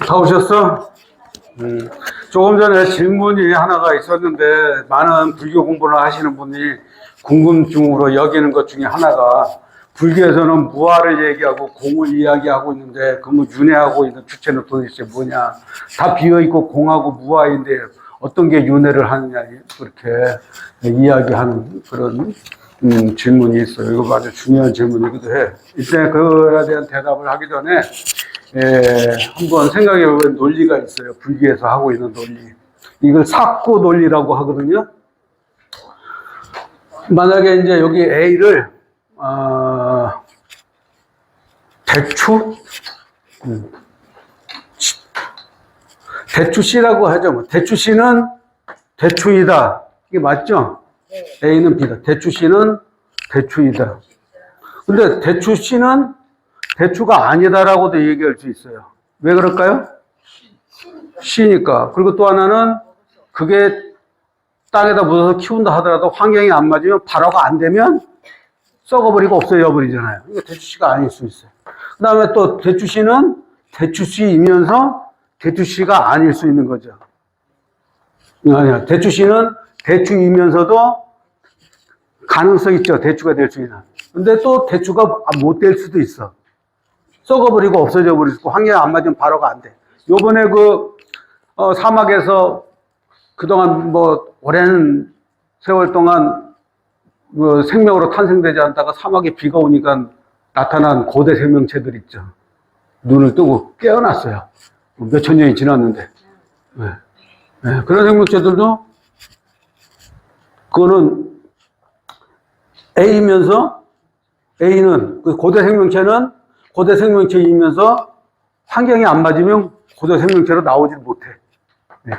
다 오셨어? 조금 전에 질문이 하나가 있었는데 많은 불교 공부를 하시는 분이 궁금증으로 여기는 것 중에 하나가 불교에서는 무아를 얘기하고 공을 이야기하고 있는데 그러면 윤회하고 있는 주체는 도대체 뭐냐? 다 비어있고 공하고 무아인데 어떤 게 윤회를 하느냐 그렇게 이야기하는 그런 질문이 있어요. 이거 아주 중요한 질문이기도 해. 이때 그거에 대한 대답을 하기 전에 한번 생각해 보면 논리가 있어요. 불교에서 하고 있는 논리. 이걸 삭구 논리라고 하거든요. 만약에 이제 여기 A를 대추 C라고 하죠. 뭐. 대추 C는 대추이다. 이게 맞죠? A는 B다. 대추 C는 대추이다. 근데 대추 C는 대추가 아니다라고도 얘기할 수 있어요. 왜 그럴까요? C니까. 그리고 또 하나는 그게 땅에다 묻어서 키운다 하더라도 환경이 안 맞으면 발화가 안 되면 썩어버리고 없어져 버리잖아요. 이거 대추 C가 아닐 수 있어요. 그 다음에 또 대추 C는 대추 C이면서 대추 C가 아닐 수 있는 거죠. 아니야. 대추 C는 대추이면서도 가능성이 있죠. 대추가 될 수 있는. 근데 또 대추가 못 될 수도 있어. 썩어버리고 없어져 버릴 수 있고 환경이 안 맞으면 발화가 안 돼. 요번에 사막에서 그동안 오랜 세월 동안 생명으로 탄생되지 않다가 사막에 비가 오니까 나타난 고대 생명체들 있죠. 눈을 뜨고 깨어났어요. 몇천 년이 지났는데. 네. 그런 생명체들도 그거는 A면서 A는 그 고대 생명체는 고대 생명체이면서 환경이 안 맞으면 고대 생명체로 나오질 못해. 네.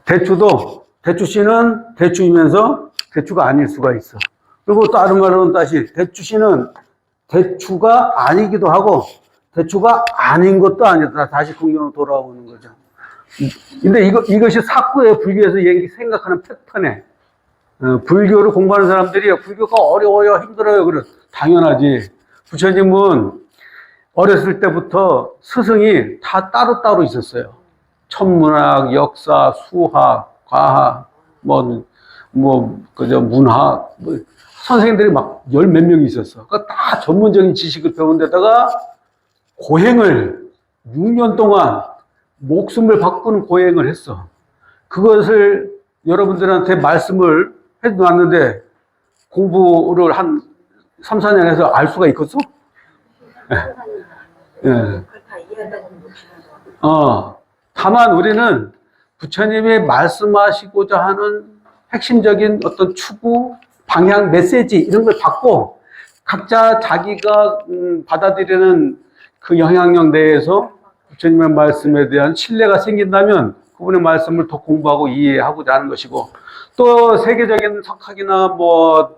대추도 대추 C는 대추이면서 대추가 아닐 수가 있어. 그리고 다른 말로는 다시 대추 C는 대추가 아니기도 하고 대추가 아닌 것도 아니다. 다시 긍정으로 돌아오는 거죠. 근데 이것이 삭구의 불교에서 생각하는 패턴에 불교를 공부하는 사람들이 불교가 어려워요, 힘들어요. 그래. 당연하지. 부처님은 어렸을 때부터 스승이 다 따로따로 있었어요. 천문학, 역사, 수학, 과학, 문학, 선생님들이 막 열 몇 명이 있었어. 그러니까 다 전문적인 지식을 배운 데다가 고행을 6년 동안 목숨을 바꾸는 고행을 했어. 그것을 여러분들한테 말씀을 해놨는데 공부를 한 3, 4년 해서 알 수가 있겠어? 예. 다만 우리는 부처님이 말씀하시고자 하는 핵심적인 어떤 추구, 방향, 메시지 이런 걸 받고 각자 자기가 받아들이는 그 영향력 내에서 부처님의 말씀에 대한 신뢰가 생긴다면 그분의 말씀을 더 공부하고 이해하고자 하는 것이고 또 세계적인 석학이나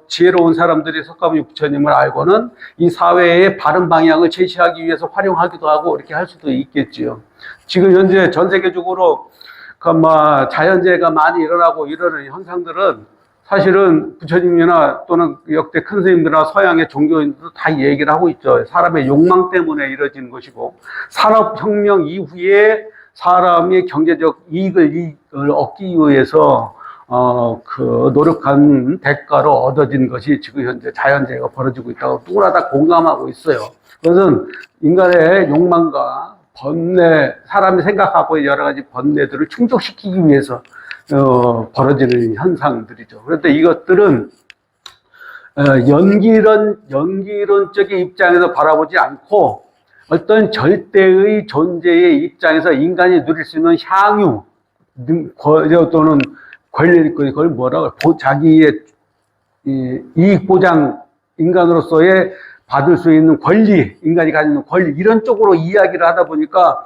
지혜로운 사람들이 석가모니 부처님을 알고는 이 사회의 바른 방향을 제시하기 위해서 활용하기도 하고 이렇게 할 수도 있겠지요. 지금 현재 전 세계적으로 자연재해가 많이 일어나고 이러는 현상들은 사실은 부처님이나 또는 역대 큰 스님들이나 서양의 종교인들도 다 얘기를 하고 있죠. 사람의 욕망 때문에 이루어지는 것이고 산업혁명 이후에 사람이 경제적 이익을 얻기 위해서 노력한 대가로 얻어진 것이 지금 현재 자연재해가 벌어지고 있다고 누구나 다 공감하고 있어요. 그것은 인간의 욕망과 번뇌, 사람이 생각하고 여러 가지 번뇌들을 충족시키기 위해서 벌어지는 현상들이죠. 그런데 이것들은 연기론적인 입장에서 바라보지 않고 어떤 절대의 존재의 입장에서 인간이 누릴 수 있는 향유 또는 권리, 그걸 자기의 이익 보장, 인간으로서의 받을 수 있는 권리, 인간이 가지는 권리, 이런 쪽으로 이야기를 하다 보니까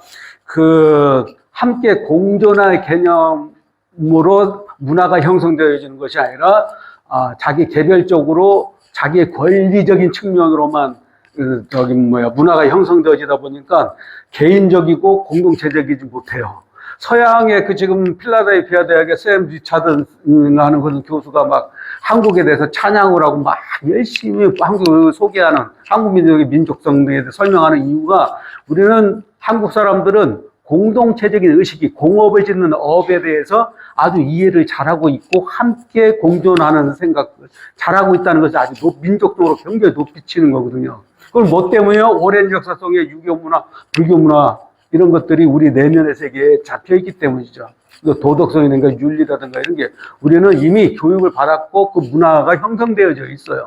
함께 공존할 개념으로 문화가 형성되어지는 것이 아니라, 자기 개별적으로 자기의 권리적인 측면으로만 문화가 형성되어지다 보니까 개인적이고 공동체적이지 못해요. 서양의 지금 필라델피아 대학의 샘 리차드 하는 그런 교수가 한국에 대해서 찬양을 하고 열심히 한국을 소개하는 한국 민족의 민족성에 대해서 설명하는 이유가 우리는 한국 사람들은 공동체적인 의식이 공업을 짓는 업에 대해서 아주 이해를 잘하고 있고 함께 공존하는 생각을 잘하고 있다는 것을 아주 민족적으로 굉장히 높이 치는 거거든요. 그럼 뭐 때문에요? 오랜 역사 속에 유교 문화, 불교 문화 이런 것들이 우리 내면의 세계에 잡혀 있기 때문이죠. 도덕성이라든가 윤리라든가 이런 게 우리는 이미 교육을 받았고 그 문화가 형성되어져 있어요.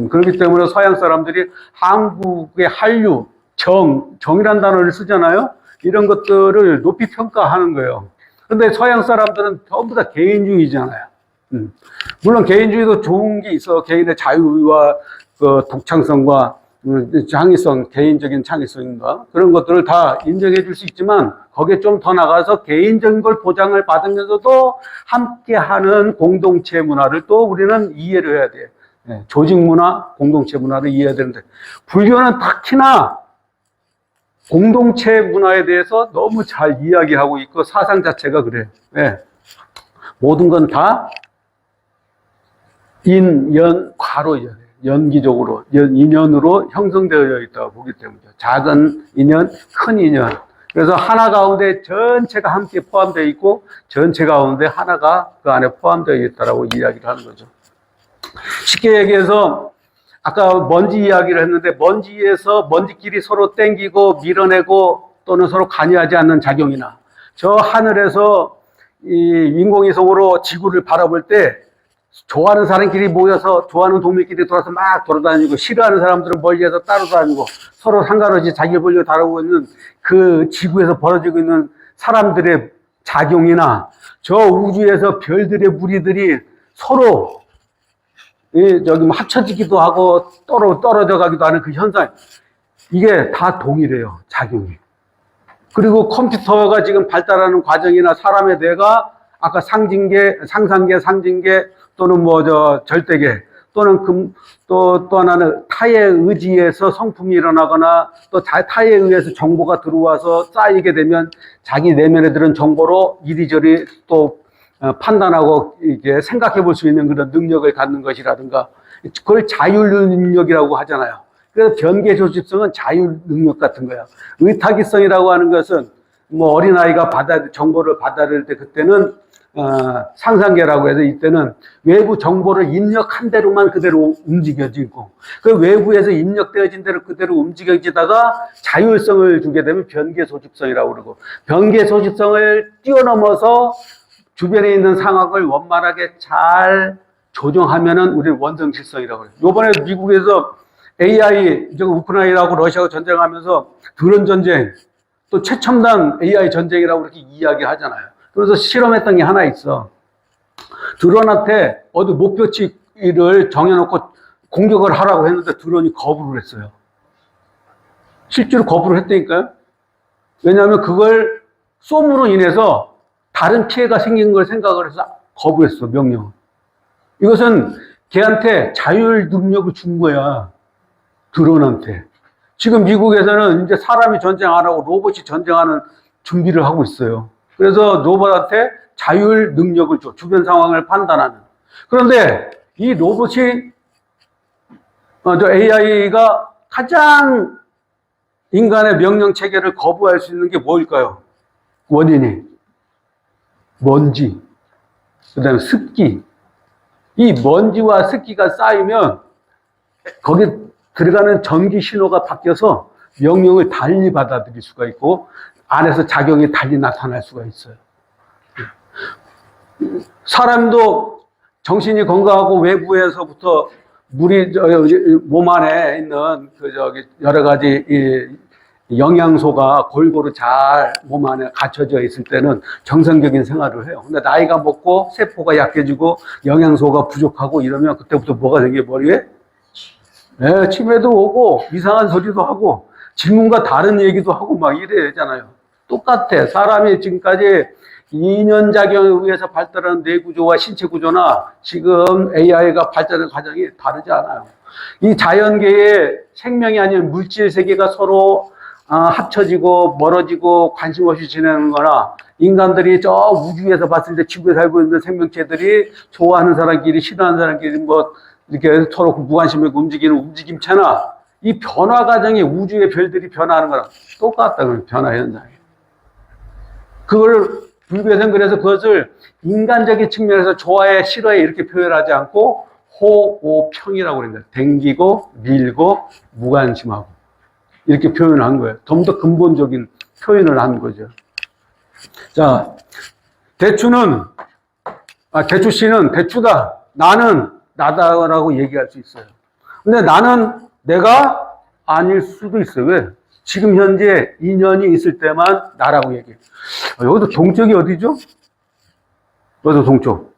그렇기 때문에 서양 사람들이 한국의 한류, 정이라는 단어를 쓰잖아요. 이런 것들을 높이 평가하는 거예요. 그런데 서양 사람들은 전부 다 개인주의잖아요. 물론 개인주의도 좋은 게 있어. 개인의 자유와 그 독창성과 창의성, 개인적인 창의성인가 그런 것들을 다 인정해 줄 수 있지만 거기에 좀 더 나가서 개인적인 걸 보장을 받으면서도 함께하는 공동체 문화를 또 우리는 이해를 해야 돼. 조직 문화, 공동체 문화를 이해해야 되는데 불교는 특히나 공동체 문화에 대해서 너무 잘 이야기하고 있고 사상 자체가 그래요. 모든 건 다 인, 연, 과로예요. 연기적으로, 인연으로 형성되어 있다고 보기 때문이죠. 작은 인연, 큰 인연. 그래서 하나 가운데 전체가 함께 포함되어 있고, 전체 가운데 하나가 그 안에 포함되어 있다고 이야기를 하는 거죠. 쉽게 얘기해서, 아까 먼지 이야기를 했는데, 먼지에서 먼지끼리 서로 땡기고, 밀어내고, 또는 서로 관여하지 않는 작용이나, 저 하늘에서 이 인공위성으로 지구를 바라볼 때, 좋아하는 사람끼리 모여서 좋아하는 동물끼리 돌아서 막 돌아다니고 싫어하는 사람들은 멀리에서 따로 다니고 서로 상관없이 자기 권리를 다루고 있는 그 지구에서 벌어지고 있는 사람들의 작용이나 저 우주에서 별들의 무리들이 서로 저기 뭐 합쳐지기도 하고 떨어져 가기도 하는 그 현상, 이게 다 동일해요. 작용이. 그리고 컴퓨터가 지금 발달하는 과정이나 사람의 뇌가 아까 상상계, 상징계 또는 절대계 또는 또 하나는 타의 의지에서 성품이 일어나거나 또 타에 의해서 정보가 들어와서 쌓이게 되면 자기 내면에 들은 정보로 이리저리 또 판단하고 이게 생각해 볼 수 있는 그런 능력을 갖는 것이라든가 그걸 자율 능력이라고 하잖아요. 그래서 변계 조집성은 자율 능력 같은 거야. 의타기성이라고 하는 것은 뭐 어린아이가 정보를 받아들일 때 그때는 상상계라고 해서 이때는 외부 정보를 입력한 대로만 그대로 움직여지고 그 외부에서 입력되어진 대로 그대로 움직여지다가 자율성을 주게 되면 변계소집성이라고 그러고 변계소집성을 뛰어넘어서 주변에 있는 상황을 원만하게 잘 조정하면은 우리는 원정실성이라고 그래요. 요번에 미국에서 AI, 우크라이나하고 러시아가 전쟁하면서 드론 전쟁, 또 최첨단 AI 전쟁이라고 그렇게 이야기하잖아요. 그래서 실험했던 게 하나 있어. 드론한테 어디 목표치를 정해놓고 공격을 하라고 했는데 드론이 거부를 했어요. 실제로 거부를 했다니까요. 왜냐하면 그걸 쏨으로 인해서 다른 피해가 생긴 걸 생각을 해서 거부했어, 명령을. 이것은 걔한테 자율 능력을 준 거야. 드론한테. 지금 미국에서는 이제 사람이 전쟁 안 하고 로봇이 전쟁하는 준비를 하고 있어요. 그래서 로봇한테 자율 능력을 줘. 주변 상황을 판단하는. 그런데 이 로봇이, AI가 가장 인간의 명령 체계를 거부할 수 있는 게 뭘까요? 원인이. 먼지. 그 다음에 습기. 이 먼지와 습기가 쌓이면 거기 들어가는 전기 신호가 바뀌어서 명령을 달리 받아들일 수가 있고 안에서 작용이 달리 나타날 수가 있어요. 사람도 정신이 건강하고 외부에서부터 몸 안에 있는 여러 가지 영양소가 골고루 잘 몸 안에 갖춰져 있을 때는 정상적인 생활을 해요. 근데 나이가 먹고 세포가 약해지고 영양소가 부족하고 이러면 그때부터 뭐가 생겨버리게? 치매도 오고 이상한 소리도 하고 질문과 다른 얘기도 하고 막 이래야 되잖아요. 똑같아. 사람이 지금까지 이념작용에 의해서 발달한 뇌구조와 신체 구조나 지금 AI가 발달하는 과정이 다르지 않아요. 이 자연계의 생명이 아닌 물질 세계가 서로 합쳐지고 멀어지고 관심 없이 지내는 거나 인간들이 저 우주에서 봤을 때 지구에 살고 있는 생명체들이 좋아하는 사람끼리 싫어하는 사람끼리 뭐 이렇게 서로 무관심하게 움직이는 움직임체나 이 변화 과정이 우주의 별들이 변화하는 거랑 똑같다. 변화 현상이. 그걸 불교에서는 그래서 그것을 인간적인 측면에서 좋아해, 싫어해 이렇게 표현하지 않고 호오평이라고 그럽니다. 댕기고 밀고 무관심하고 이렇게 표현을 한 거예요. 좀 더 근본적인 표현을 한 거죠. 자, 대추는 대추씨는 대추다. 나는 나다라고 얘기할 수 있어요. 근데 나는 내가 아닐 수도 있어요. 왜? 지금 현재 인연이 있을 때만 나라고 얘기해요. 여기도 동쪽이 어디죠? 여기도 동쪽.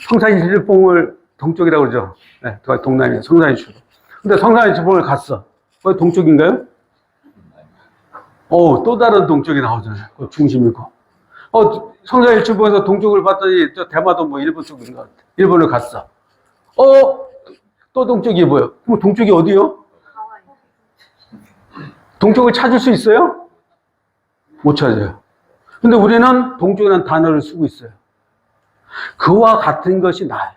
성산일출봉을 동쪽이라고 그러죠. 네, 동남이에요. 성산일출. 근데 성산일출봉을 갔어. 거기 동쪽인가요? 또 다른 동쪽이 나오잖아요. 그 중심이고. 성산일출봉에서 동쪽을 봤더니 저 대마도 뭐 일본 쪽인 것 같아. 일본을 갔어. 또 동쪽이 뭐예요? 그럼 동쪽이 어디요? 동쪽을 찾을 수 있어요? 못 찾아요. 근데 우리는 동쪽이라는 단어를 쓰고 있어요. 그와 같은 것이 나예요.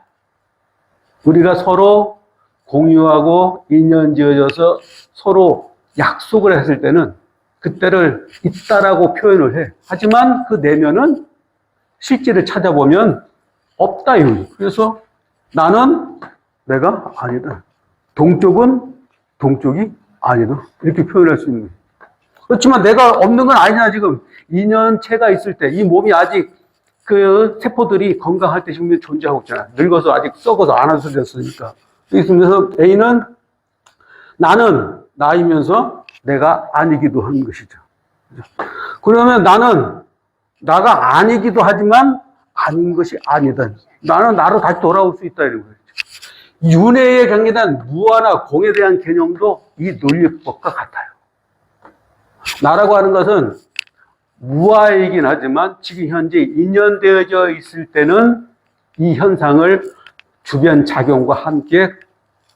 우리가 서로 공유하고 인연 지어져서 서로 약속을 했을 때는 그때를 있다라고 표현을 해. 하지만 그 내면은 실제를 찾아보면 없다. 그래서 나는 내가 아니다. 동쪽은 동쪽이 아니다. 이렇게 표현할 수 있는 거예요. 그렇지만 내가 없는 건 아니냐, 지금. 인연체가 있을 때, 이 몸이 아직 그 세포들이 건강할 때 지금 존재하고 있잖아. 늙어서 아직 썩어서 안 없어졌으니까. 그래서 A는 나는 나이면서 내가 아니기도 한 것이죠. 그러면 나는 나가 아니기도 하지만 아닌 것이 아니다. 나는 나로 다시 돌아올 수 있다. 이런 거죠. 윤회에 경계된 무아나 공에 대한 개념도 이 논리법과 같아요. 나라고 하는 것은 무아이긴 하지만 지금 현재 인연되어져 있을 때는 이 현상을 주변 작용과 함께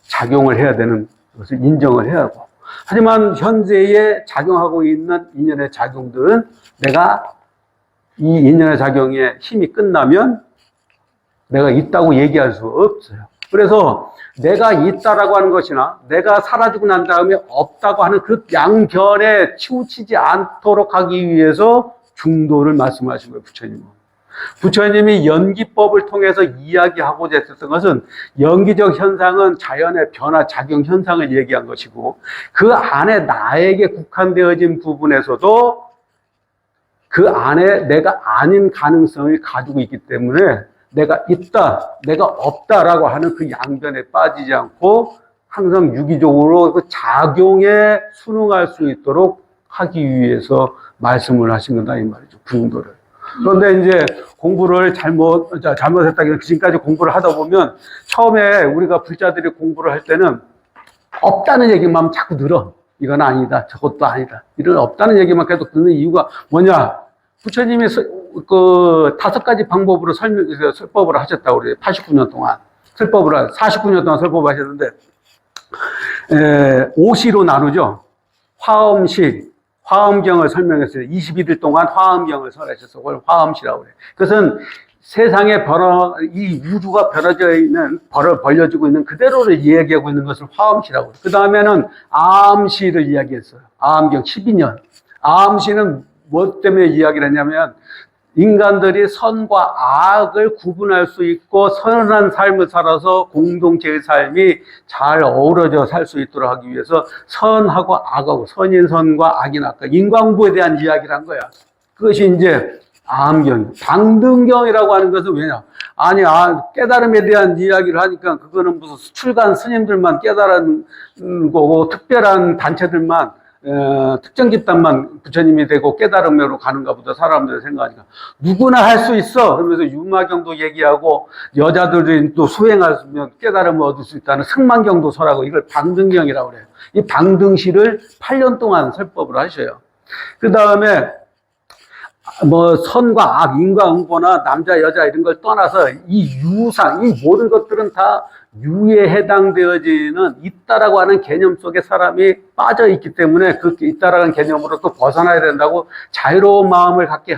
작용을 해야 되는 것을 인정을 해야 하고, 하지만 현재에 작용하고 있는 인연의 작용들은 내가 이 인연의 작용에 힘이 끝나면 내가 있다고 얘기할 수 없어요. 그래서 내가 있다라고 하는 것이나 내가 사라지고 난 다음에 없다고 하는 그 양변에 치우치지 않도록 하기 위해서 중도를 말씀하신 거예요, 부처님은. 부처님이 연기법을 통해서 이야기하고자 했었던 것은 연기적 현상은 자연의 변화, 작용 현상을 얘기한 것이고, 그 안에 나에게 국한되어진 부분에서도 그 안에 내가 아닌 가능성을 가지고 있기 때문에 내가 있다, 내가 없다라고 하는 그 양변에 빠지지 않고 항상 유기적으로 그 작용에 순응할 수 있도록 하기 위해서 말씀을 하신 거다, 이 말이죠. 중도를. 그런데 이제 공부를 잘못했다. 지금까지 공부를 하다 보면 처음에 우리가 불자들이 공부를 할 때는 없다는 얘기만 자꾸 들어. 이건 아니다, 저것도 아니다. 이런 없다는 얘기만 계속 듣는 이유가 뭐냐? 부처님이 그 5가지 방법으로 설법을 하셨다고 그래요. 89년 동안. 49년 동안 설법을 하셨는데, 오시로 나누죠. 화엄시, 화엄경을 설명했어요. 21일 동안 화엄경을 설하셔서 그걸 화엄시라고 그래요. 그것은 세상의 이 우주가 벌려지고 있는 그대로를 이야기하고 있는 것을 화엄시라고 그래요. 그 다음에는 아암시를 이야기했어요. 아암경 12년. 아암시는 뭐 때문에 이야기를 했냐면, 인간들이 선과 악을 구분할 수 있고 선한 삶을 살아서 공동체의 삶이 잘 어우러져 살 수 있도록 하기 위해서 선하고 악하고 선인 선과 악인 악과 인과응보에 대한 이야기를 한 거야. 그것이 이제 암경, 방등경이라고 하는 것은 왜냐? 깨달음에 대한 이야기를 하니까 그거는 무슨 수출간 스님들만 깨달은 거고 특별한 단체들만 특정 집단만 부처님이 되고 깨달음으로 가는가 보다 사람들이 생각하니까 누구나 할 수 있어. 그러면서 유마경도 얘기하고 여자들이 또 수행하면 깨달음을 얻을 수 있다는 승만경도 설하고 이걸 방등경이라고 그래요. 이 방등시를 8년 동안 설법을 하셔요. 그 다음에 뭐 선과 악, 인과응보나 남자 여자 이런 걸 떠나서 이 유상, 이 모든 것들은 다 유에 해당되어지는 있다라고 하는 개념 속에 사람이 빠져 있기 때문에 그 있다라는 개념으로 또 벗어나야 된다고 자유로운 마음을 갖게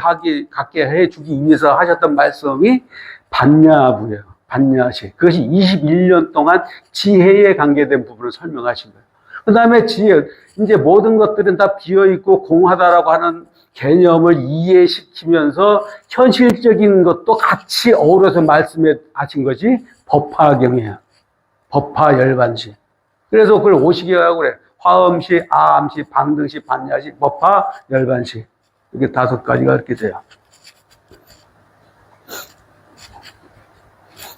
해주기 위해서 하셨던 말씀이 반야부예요. 반야시. 그것이 21년 동안 지혜에 관계된 부분을 설명하신 거예요. 그 다음에 이제 모든 것들은 다 비어있고 공하다라고 하는 개념을 이해시키면서 현실적인 것도 같이 어우러서 말씀해 하신 것이 법화경이에요. 법화 열반시. 그래서 그걸 오시기라고 그래. 화음시, 아암시, 방등시, 반야시, 법화 열반시. 이렇게 5가지가 이렇게 돼요.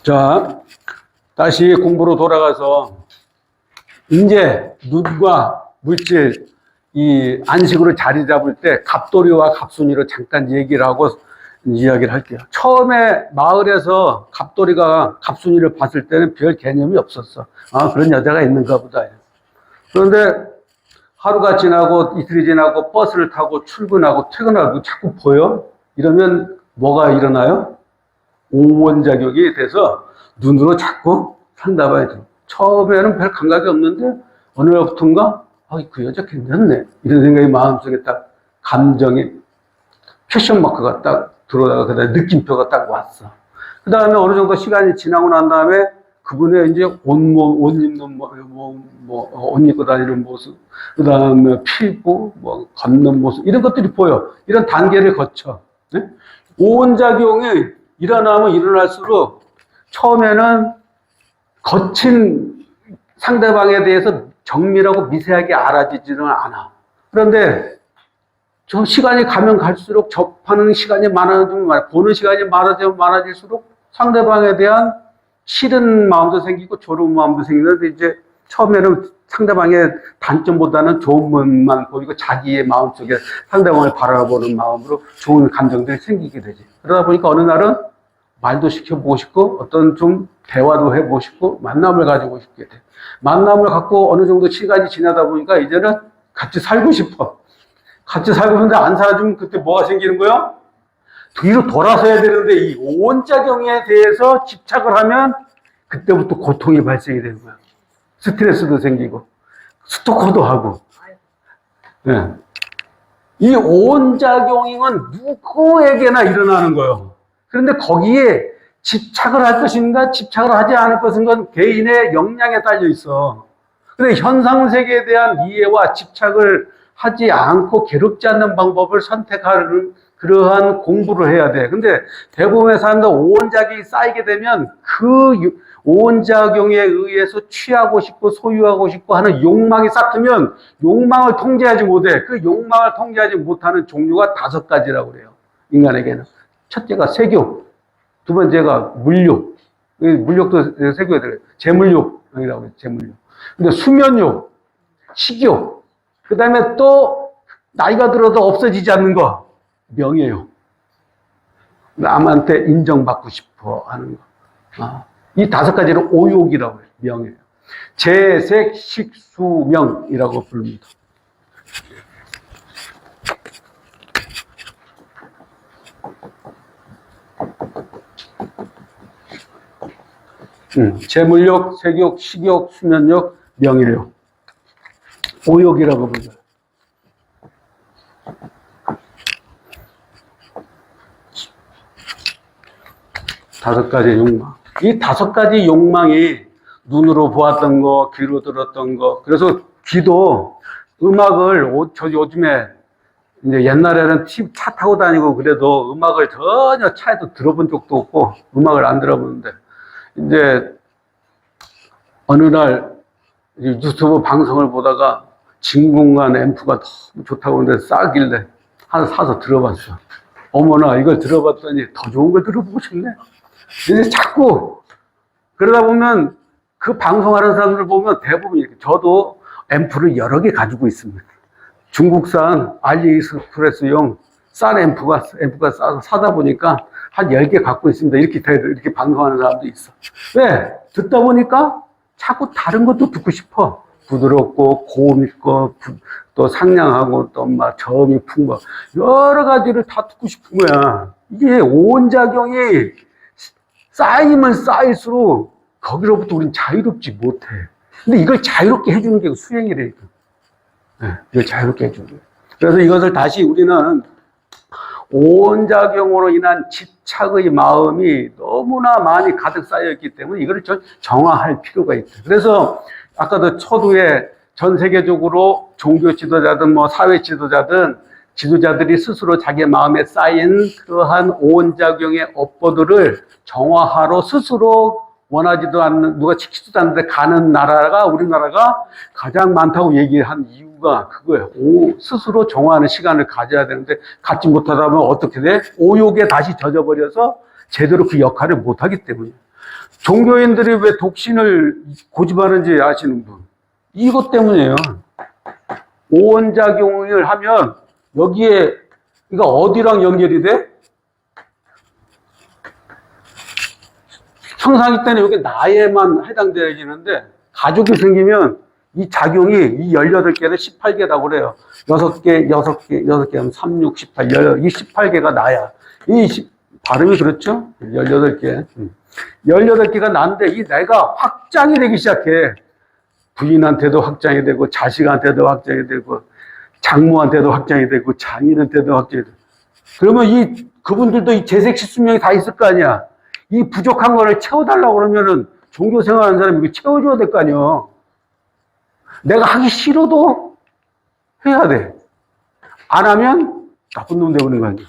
자, 다시 공부로 돌아가서 이제 눈과 물질 이 안식으로 자리 잡을 때 갑돌이와 갑순이로 잠깐 얘기를 하고 이야기를 할게요. 처음에 마을에서 갑돌이가 갑순이를 봤을 때는 별 개념이 없었어. 아, 그런 여자가 있는가 보다. 그런데 하루가 지나고 이틀이 지나고 버스를 타고 출근하고 퇴근하고 자꾸 보여? 이러면 뭐가 일어나요? 오원작용이 돼서 눈으로 자꾸 상대방이 들어. 처음에는 별 감각이 없는데 어느 날부터인가 그 여자 괜찮네 이런 생각이 마음속에 딱 감정이 패션 마크가 딱 들어오다가 그다음에 느낌표가 딱 왔어. 그 다음에 어느 정도 시간이 지나고 난 다음에 그분의 이제 옷 입는 옷 입고 다니는 모습, 그 다음에 피부, 걷는 모습 이런 것들이 보여. 이런 단계를 거쳐. 네? 오온작용이 일어나면 일어날수록 처음에는 거친 상대방에 대해서 정밀하고 미세하게 알아지지는 않아. 그런데 저 시간이 가면 갈수록 접하는 시간이 많아지면 보는 시간이 많아질수록 상대방에 대한 싫은 마음도 생기고 좋은 마음도 생기는데 이제 처음에는 상대방의 단점보다는 좋은 면만 보이고 자기의 마음속에 상대방을 바라보는 마음으로 좋은 감정들이 생기게 되지. 그러다 보니까 어느 날은 말도 시켜보고 싶고 어떤 좀 대화도 해보고 싶고 만남을 가지고 싶게 돼. 만남을 갖고 어느 정도 시간이 지나다 보니까 이제는 같이 살고 싶어. 같이 살고 싶은데 안 살아주면 그때 뭐가 생기는 거야? 뒤로 돌아서야 되는데 이 오온작용에 대해서 집착을 하면 그때부터 고통이 발생이 되는 거야. 스트레스도 생기고 스토커도 하고. 네. 이 오온작용은 누구에게나 일어나는 거예요. 그런데 거기에 집착을 할 것인가 집착을 하지 않을 것인가 개인의 역량에 달려 있어. 근데 현상세계에 대한 이해와 집착을 하지 않고 괴롭지 않는 방법을 선택하는 그러한 공부를 해야 돼. 근데 대부분의 사람들 오온작용이 쌓이게 되면 그 오온작용에 의해서 취하고 싶고 소유하고 싶고 하는 욕망이 싹트면 욕망을 통제하지 못해. 그 욕망을 통제하지 못하는 종류가 5가지라고 그래요. 인간에게는. 첫째가 색욕, 두 번째가 물욕. 물욕도 색욕에 들어요. 재물욕이라고 해요. 재물욕. 근데 수면욕, 식욕. 그 다음에 또 나이가 들어도 없어지지 않는 거. 명예욕. 남한테 인정받고 싶어 하는 거. 이 5가지를 오욕이라고 해요. 명예욕. 재색, 식, 수, 명이라고 부릅니다. 재물욕, 색욕, 식욕, 수면욕, 명예욕. 오욕이라고 불러요. 다섯 가지 욕망. 이 5가지 욕망이 눈으로 보았던 거, 귀로 들었던 거. 그래서 귀도 음악을, 저 요즘에 이제 옛날에는 차 타고 다니고 그래도 음악을 전혀 차에도 들어본 적도 없고 음악을 안 들어보는데 이제 어느 날 유튜브 방송을 보다가 진공관 앰프가 너무 좋다고 하는데 싸길래 하나 사서 들어봤어. 어머나 이걸 들어봤더니 더 좋은 걸 들어보고 싶네. 이제 자꾸 그러다 보면 그 방송하는 사람들 보면 대부분 이렇게 저도 앰프를 여러 개 가지고 있습니다. 중국산 알리익스프레스용 싼 앰프가 싸서 사다 보니까 한 10개 갖고 있습니다. 이렇게 방송하는 사람도 있어. 왜? 듣다 보니까 자꾸 다른 것도 듣고 싶어. 부드럽고 고음 있고 또 상냥하고 또 막 저음이 풍부 여러 가지를 다 듣고 싶은 거야. 이게 오온작용이 쌓이면 쌓일수록 거기로부터 우린 자유롭지 못해. 근데 이걸 자유롭게 해주는 게 수행이래. 네, 이걸 자유롭게 해주는 거예요. 그래서 이것을 다시 우리는 오온작용으로 인한 집착의 마음이 너무나 많이 가득 쌓여있기 때문에 이걸 좀 정화할 필요가 있다. 그래서 아까도 초두에 전 세계적으로 종교 지도자든 뭐 사회 지도자든 지도자들이 스스로 자기 마음에 쌓인 그러한 오온작용의 업보들을 정화하러 스스로 원하지도 않는, 누가 지키지도 않는데 가는 나라가 우리나라가 가장 많다고 얘기한 이유가 그거예요. 스스로 정화하는 시간을 가져야 되는데 갖지 못하다 보면 어떻게 돼? 오욕에 다시 젖어버려서 제대로 그 역할을 못하기 때문이에요. 종교인들이 왜 독신을 고집하는지 아시는 분? 이것 때문이에요. 오온작용을 하면 여기에 이거 어디랑 연결이 돼? 형상이 때는 여기 나에만 해당되어지는데 가족이 생기면 이 작용이 이 18개를 18개라고 그래요. 6개, 6개, 6개 하면 3, 6, 18, 이 18개가 나야. 발음이 그렇죠? 18개. 18개가 나인데 이 내가 확장이 되기 시작해. 부인한테도 확장이 되고, 자식한테도 확장이 되고, 장모한테도 확장이 되고, 장인한테도 확장이 되고. 그러면 그분들도 이 재색시수명이 다 있을 거 아니야. 이 부족한 거를 채워달라고 그러면은 종교 생활하는 사람이 이거 채워줘야 될 거 아니야. 내가 하기 싫어도 해야 돼. 안 하면 나쁜 놈 되버리는 거 아니야.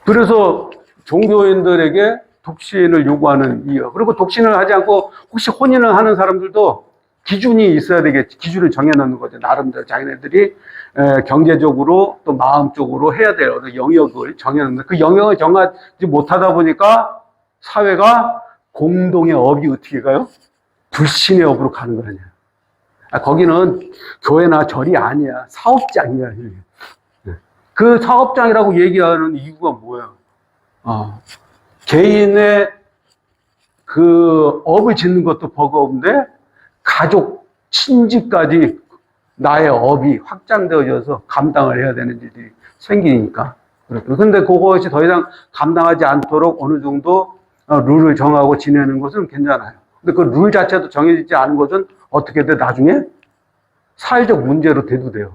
그래서 종교인들에게 독신을 요구하는 이유. 그리고 독신을 하지 않고 혹시 혼인을 하는 사람들도 기준이 있어야 되겠지. 기준을 정해놓는 거죠. 나름대로 자기네들이 경제적으로 또 마음적으로 해야 될 어떤 영역을 정해놓는 그 영역을 정하지 못하다 보니까 사회가 공동의 업이 어떻게 가요? 불신의 업으로 가는 거 아니야. 거기는 교회나 절이 아니야. 사업장이야. 그 사업장이라고 얘기하는 이유가 뭐예요? 개인의 그 업을 짓는 것도 버거운데 가족, 친지까지 나의 업이 확장되어져서 감당을 해야 되는 일이 생기니까. 그런데 그것이 더 이상 감당하지 않도록 어느 정도 룰을 정하고 지내는 것은 괜찮아요. 근데 그 룰 자체도 정해지지 않은 것은 어떻게 돼? 나중에 사회적 문제로 대두돼요.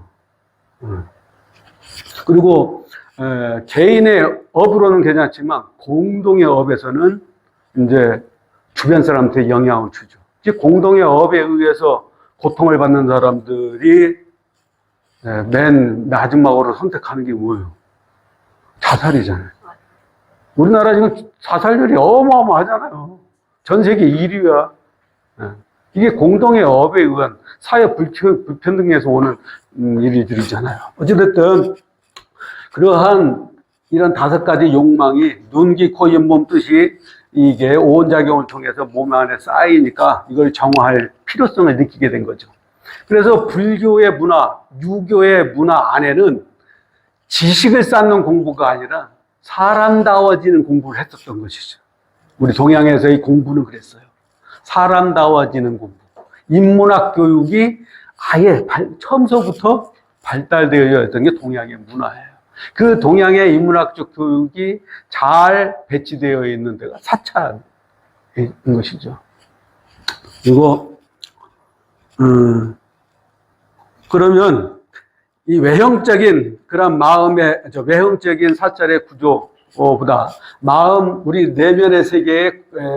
그리고 개인의 업으로는 괜찮지만 공동의 업에서는 이제 주변 사람한테 영향을 주죠. 공동의 업에 의해서 고통을 받는 사람들이 맨 마지막으로 선택하는 게 뭐예요? 자살이잖아요. 우리나라 지금 자살률이 어마어마하잖아요. 전 세계 1위야. 이게 공동의 업에 의한 사회 불평등에서 오는 일들이잖아요. 어찌됐든 그러한 이런 5가지 욕망이 눈, 귀, 코, 입, 몸, 뜻이 이게 오온작용을 통해서 몸 안에 쌓이니까 이걸 정화할 필요성을 느끼게 된 거죠. 그래서 불교의 문화, 유교의 문화 안에는 지식을 쌓는 공부가 아니라 사람다워지는 공부를 했었던 것이죠. 우리 동양에서의 공부는 그랬어요. 사람다워지는 공부. 인문학 교육이 아예 처음서부터 발달되어 있던 게 동양의 문화예요. 그 동양의 인문학적 교육이 잘 배치되어 있는 데가 사찰인 것이죠. 그리고 그러면 이 외형적인 그런 마음의 외형적인 사찰의 구조보다 우리 내면의 세계에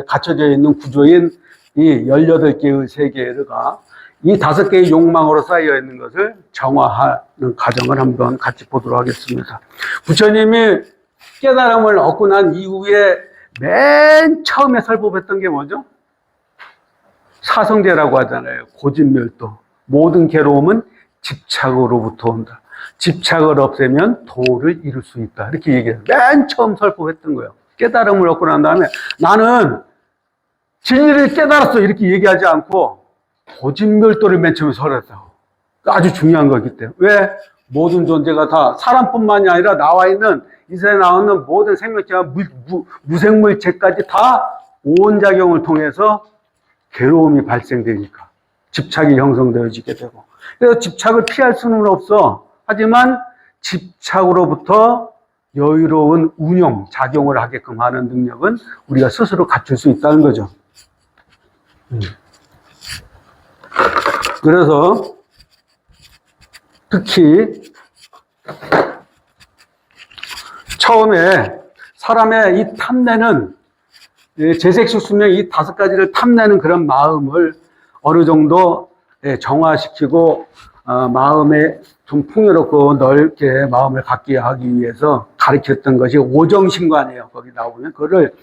갇혀져 있는 구조인 이 18개의 세계가 이 5개의 욕망으로 쌓여 있는 것을 정화하는 과정을 한번 같이 보도록 하겠습니다. 부처님이 깨달음을 얻고 난 이후에 맨 처음에 설법했던 게 뭐죠? 사성제라고 하잖아요. 고집멸도. 모든 괴로움은 집착으로부터 온다. 집착을 없애면 도를 이룰 수 있다. 이렇게 얘기해요. 맨 처음 설법했던 거예요. 깨달음을 얻고 난 다음에 나는 진리를 깨달았어. 이렇게 얘기하지 않고 고집멸도를 맨 처음에 설했다고. 아주 중요한 거기 때문에. 왜? 모든 존재가 다 사람뿐만이 아니라 나와 있는 이 세상에 나오는 모든 생명체와 무생물체까지 다 오온작용을 통해서 괴로움이 발생되니까 집착이 형성되어지게 되고, 그래서 집착을 피할 수는 없어. 하지만 집착으로부터 여유로운 운용, 작용을 하게끔 하는 능력은 우리가 스스로 갖출 수 있다는 거죠. 그래서 특히 처음에 사람의 이 탐내는 재색식 수명 이 5가지를 탐내는 그런 마음을 어느 정도 정화시키고 마음에 좀 풍요롭고 넓게 마음을 갖게 하기 위해서 가르쳤던 것이 오정신관이에요. 거기 나오면 그거를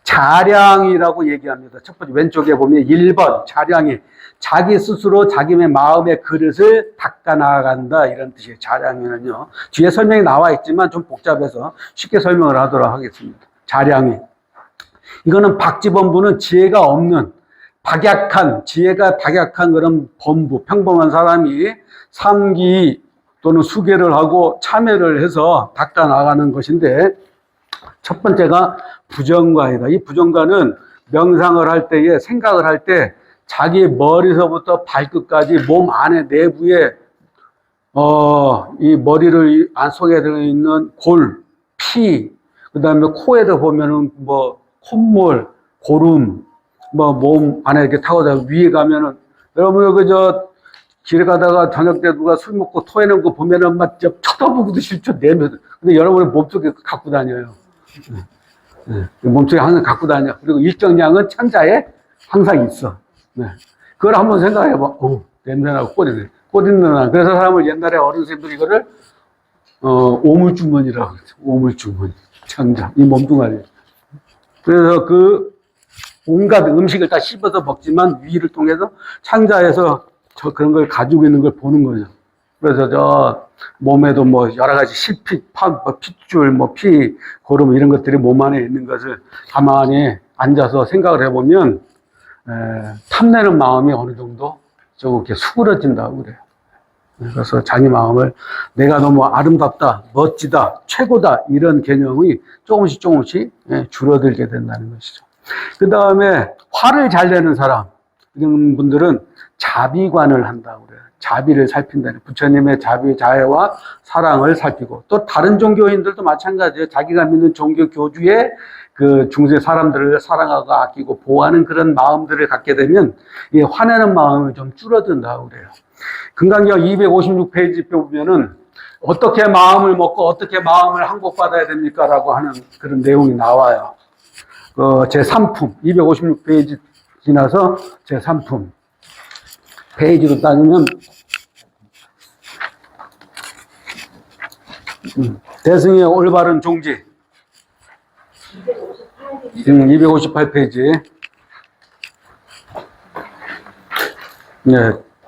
자량이라고 얘기합니다. 첫 번째 왼쪽에 보면 1번 자량이 자기 스스로 자기의 마음의 그릇을 닦아 나간다 이런 뜻이에요. 자량이는요. 뒤에 설명이 나와 있지만 좀 복잡해서 쉽게 설명을 하도록 하겠습니다. 자량이 이거는 박지범부는 지혜가 없는 박약한 지혜가 박약한 그런 범부 평범한 사람이 삼기 또는 수계를 하고 참회를 해서 닦아 나가는 것인데 첫 번째가 부정관이다. 이 부정관은 명상을 할 때에 생각을 할 때 자기 머리서부터 발끝까지 몸 안에 내부에 이 머리를 안 속에 들어있는 골, 피, 그 다음에 코에도 보면은 뭐 콧물, 고름, 뭐 몸 안에 이렇게 타고 위에 가면은 여러분 그저 길에 가다가 저녁 때 누가 술 먹고 토해놓은 거 보면은 막 쳐다보기도 싫죠. 내면. 근데 여러분의 몸속에 갖고 다녀요. 몸속에 항상 갖고 다녀. 그리고 일정량은 천자에 항상 있어. 그걸 한번 생각해봐. 냄새나고 꼬리네. 꼬리는 그래서 사람을 옛날에 어른 선생님들이 이거를 오물주머니라고 그랬죠. 오물주머니. 천자. 이 몸뚱아리. 그래서 그 온갖 음식을 다 씹어서 먹지만 위를 통해서 창자에서 그런 걸 가지고 있는 걸 보는 거죠. 그래서 저 몸에도 뭐 여러 가지 실핏, 핏줄, 피, 고름 이런 것들이 몸 안에 있는 것을 가만히 앉아서 생각을 해보면 탐내는 마음이 어느 정도 좀 이렇게 수그러진다고 그래요. 그래서 자기 마음을 내가 너무 아름답다, 멋지다, 최고다 이런 개념이 조금씩 줄어들게 된다는 것이죠. 그 다음에 화를 잘 내는 사람 이런 분들은 자비관을 한다고 그래요. 자비를 살핀다는 부처님의 자비, 자애와 사랑을 살피고 또 다른 종교인들도 마찬가지예요. 자기가 믿는 종교 교주의 그 중세 사람들을 사랑하고 아끼고 보호하는 그런 마음들을 갖게 되면 이 화내는 마음이 좀 줄어든다고 그래요. 금강경 256페이지 보면은 어떻게 마음을 먹고 어떻게 마음을 항복받아야 됩니까? 라고 하는 그런 내용이 나와요. 제3품 256페이지 지나서 제3품 페이지로 따지면 대승의 올바른 종지 258페이지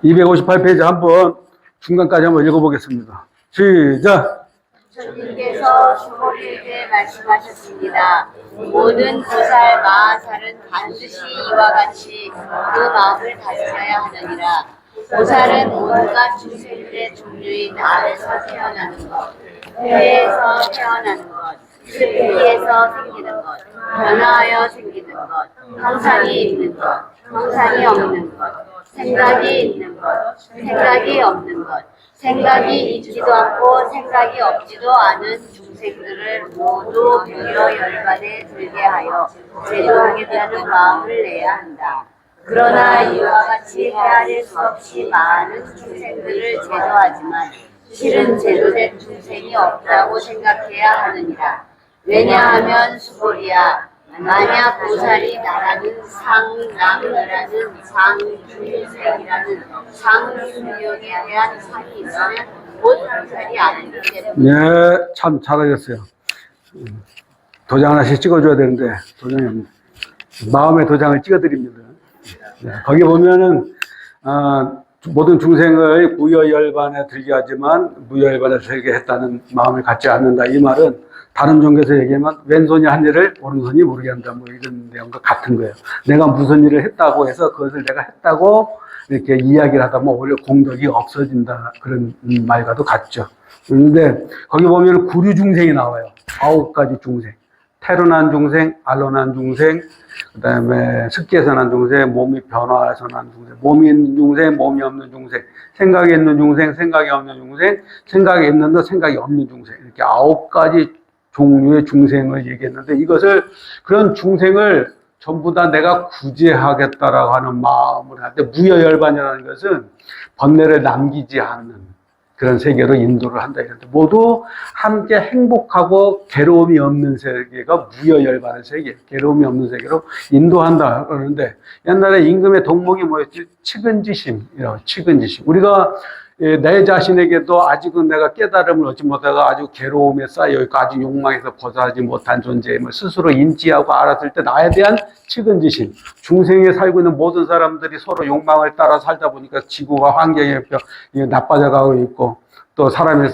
258페이지 한번 중간까지 한번 읽어보겠습니다. 시작! 부처님께서 수고리에게 말씀하셨습니다. 모든 보살 마하살은 반드시 이와 같이 그 마음을 가지셔야 하느니라. 보살은 온갖 중생들의 종류인 알에서 태어나는 것, 폐에서 태어나는 것, 슬피에서 생기는 것, 변화하여 생기는 것, 형상이 있는 것, 형상이 없는 것, 생각이 있는 것, 생각이 없는 것, 생각이 있지도 않고 생각이 없지도 않은 중생들을 모두 무여 열반에 들게 하여 제도하겠다는 마음을 내야 한다. 그러나 이와 같이 헤아릴 수 없이 많은 중생들을 제도하지만 실은 제도된 중생이 없다고 생각해야 하느니라. 왜냐하면 수고리야, 만약 보살이 나라는 상남이라는 상중생이라는 상중력에 대한 상이 있으면 곧 보살이 아니기 때문에. 네, 참 잘하셨어요. 도장 하나씩 찍어줘야 되는데 도장이 없네. 마음의 도장을 찍어드립니다. 네, 거기 보면은 모든 중생을 무여열반에 들게 하지만 무여열반에 들게 했다는 마음을 갖지 않는다. 이 말은 다른 종교에서 얘기하면 왼손이 한 일을 오른손이 모르게 한다. 뭐 이런 내용과 같은 거예요. 내가 무슨 일을 했다고 해서 그것을 내가 했다고 이렇게 이야기를 하다 보면 오히려 공덕이 없어진다. 그런 말과도 같죠. 그런데 거기 보면 구류 중생이 나와요. 9가지 중생. 태어난 중생, 알로난 중생, 그 다음에 습기에서 난 중생, 몸이 변화해서 난 중생, 몸이 있는 중생, 몸이 없는 중생, 생각이 있는 중생, 생각이 없는 중생, 생각이 있는데 생각이 없는 중생. 이렇게 9가지 종류의 중생을 얘기했는데 이것을 그런 중생을 전부 다 내가 구제하겠다라고 하는 마음을 할 때 무여열반이라는 것은 번뇌를 남기지 않는 그런 세계로 인도를 한다 이런데 모두 함께 행복하고 괴로움이 없는 세계가 무여열반의 세계, 괴로움이 없는 세계로 인도한다 그러는데 옛날에 임금의 덕목이 뭐였지? 측은지심이라고. 측은지심. 우리가 내 자신에게도 아직은 내가 깨달음을 얻지 못하고 아주 괴로움에 쌓여 있고 아주 욕망에서 벗어나지 못한 존재임을 스스로 인지하고 알았을 때 나에 대한 측은지심. 중생에 살고 있는 모든 사람들이 서로 욕망을 따라 살다 보니까 지구와 환경이 나빠져 가고 있고 또 사람의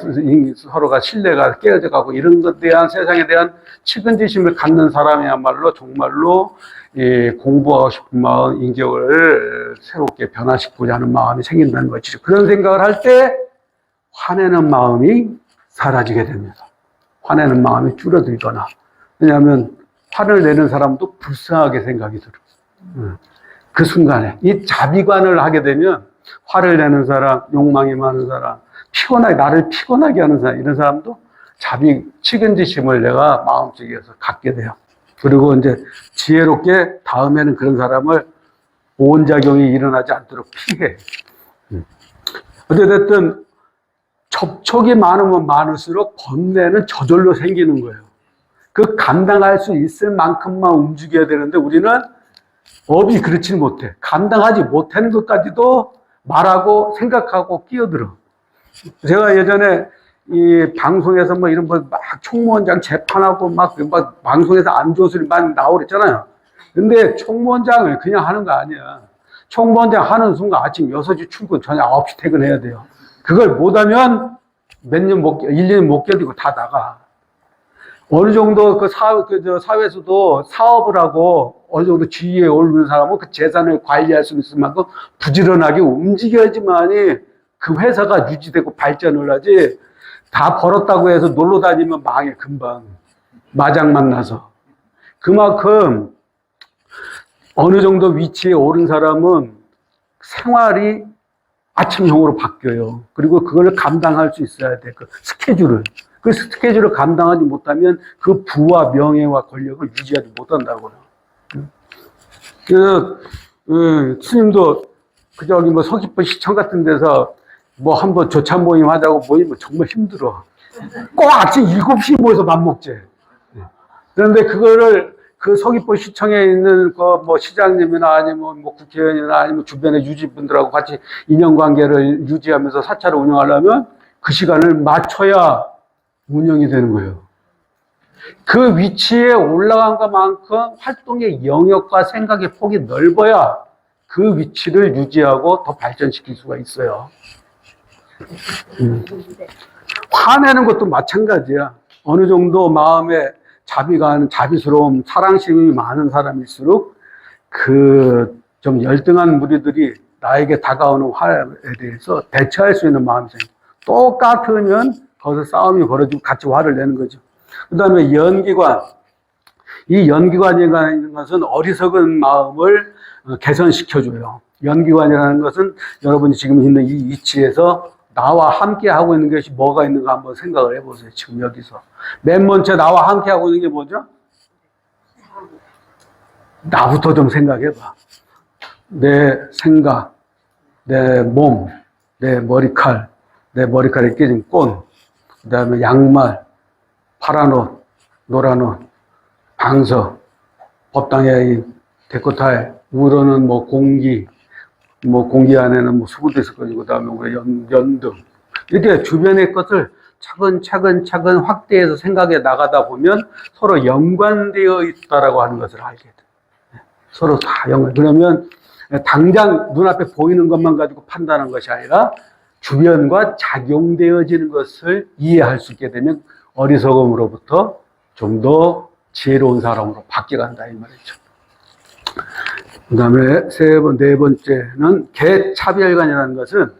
서로가 신뢰가 깨어져 가고 이런 것에 대한 세상에 대한 측은지심을 갖는 사람이야말로 정말로 공부하고 싶은 마음, 인격을 새롭게 변화시키고자 하는 마음이 생긴다는 것이죠. 그런 생각을 할 때 화내는 마음이 사라지게 됩니다. 화내는 마음이 줄어들거나. 왜냐하면 화를 내는 사람도 불쌍하게 생각이 들어요. 그 순간에 이 자비관을 하게 되면 화를 내는 사람, 욕망이 많은 사람, 나를 피곤하게 하는 사람, 이런 사람도 측은지심을 내가 마음속에서 갖게 돼요. 그리고 이제 지혜롭게 다음에는 그런 사람을 오온작용이 일어나지 않도록 피해. 어쨌든 접촉이 많으면 많을수록 번뇌는 저절로 생기는 거예요. 그 감당할 수 있을 만큼만 움직여야 되는데 우리는 업이 그렇지 못해. 감당하지 못하는 것까지도 말하고 생각하고 끼어들어. 제가 예전에 이 방송에서 뭐 이런 막 총무원장 재판하고 막 방송에서 안 좋은 소리 많이 나오랬잖아요. 근데 총무원장을 그냥 하는 거 아니야. 총무원장 하는 순간 아침 6시 출근, 저녁 9시 퇴근해야 돼요. 그걸 못하면 1년 못 견디고 다 나가. 어느 정도 사회에서도 사업을 하고 어느 정도 지위에 오르는 사람은 그 재산을 관리할 수 있을 만큼 부지런하게 움직여야지만이 그 회사가 유지되고 발전을 하지. 다 벌었다고 해서 놀러 다니면 망해, 금방. 마장 만나서. 그만큼 어느 정도 위치에 오른 사람은 생활이 아침형으로 바뀌어요. 그리고 그걸 감당할 수 있어야 돼. 그 스케줄을. 그 스케줄을 감당하지 못하면 그 부와 명예와 권력을 유지하지 못한다고요. 그래서, 스님도 저기 뭐 서귀포 시청 같은 데서 뭐 한번 조차 모임 하자고 모이면 정말 힘들어. 꼭 아침 7시에 모여서 밥 먹지. 그런데 그거를 그 서귀포 시청에 있는 그 뭐 시장님이나 아니면 뭐 국회의원이나 아니면 주변의 유지분들하고 같이 인연관계를 유지하면서 사찰을 운영하려면 그 시간을 맞춰야 운영이 되는 거예요. 그 위치에 올라간 것만큼 활동의 영역과 생각의 폭이 넓어야 그 위치를 유지하고 더 발전시킬 수가 있어요. 화내는 것도 마찬가지야. 어느 정도 마음에 자비스러움, 사랑심이 많은 사람일수록 좀 열등한 무리들이 나에게 다가오는 화에 대해서 대처할 수 있는 마음이 생겨. 똑같으면 거기서 싸움이 벌어지고 같이 화를 내는 거죠. 그 다음에 연기관. 이 연기관이라는 것은 어리석은 마음을 개선시켜줘요. 연기관이라는 것은 여러분이 지금 있는 이 위치에서 나와 함께 하고 있는 것이 뭐가 있는가 한번 생각을 해보세요. 지금 여기서. 맨 먼저 나와 함께 하고 있는 게 뭐죠? 나부터 좀 생각해봐. 내 생각, 내 몸, 내 머리칼, 내 머리칼에 끼진 꼰, 그 다음에 양말, 파란 옷, 노란 옷, 방석, 법당의 데코타일, 우러는 뭐 공기 안에는 뭐 수구도 있을 거고, 그 다음에 우리 연등. 이렇게 주변의 것을 차근차근 확대해서 생각해 나가다 보면 서로 연관되어 있다라고 하는 것을 알게 돼. 서로 다 연관. 그러면 당장 눈앞에 보이는 것만 가지고 판단하는 것이 아니라 주변과 작용되어지는 것을 이해할 수 있게 되면 어리석음으로부터 좀 더 지혜로운 사람으로 바뀌어간다 이 말이죠. 그 다음에 네 번째는 개차별관이라는 것은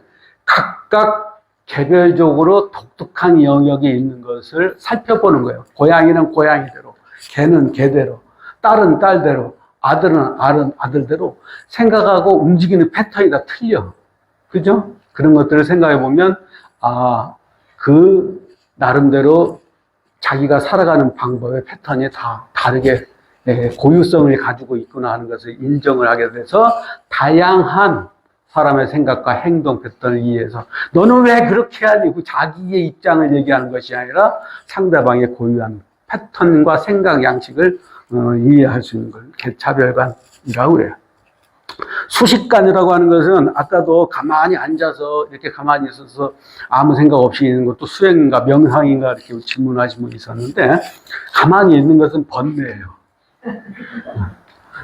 각각 개별적으로 독특한 영역이 있는 것을 살펴보는 거예요. 고양이는 고양이대로, 개는 개대로, 딸은 딸대로, 아들은 아들대로 생각하고 움직이는 패턴이 다 틀려. 그죠? 그런 것들을 생각해 보면, 그 나름대로 자기가 살아가는 방법의 패턴이 다 다르게 고유성을 가지고 있구나 하는 것을 인정을 하게 돼서 다양한 사람의 생각과 행동 패턴을 이해해서 너는 왜 그렇게 하니? 그 자기의 입장을 얘기하는 것이 아니라 상대방의 고유한 패턴과 생각 양식을 이해할 수 있는 걸 개차별관이라고 해요. 수식관이라고 하는 것은 아까도 가만히 앉아서 이렇게 가만히 있어서 아무 생각 없이 있는 것도 수행인가 명상인가 이렇게 질문하신 분이 있었는데, 가만히 있는 것은 번뇌예요.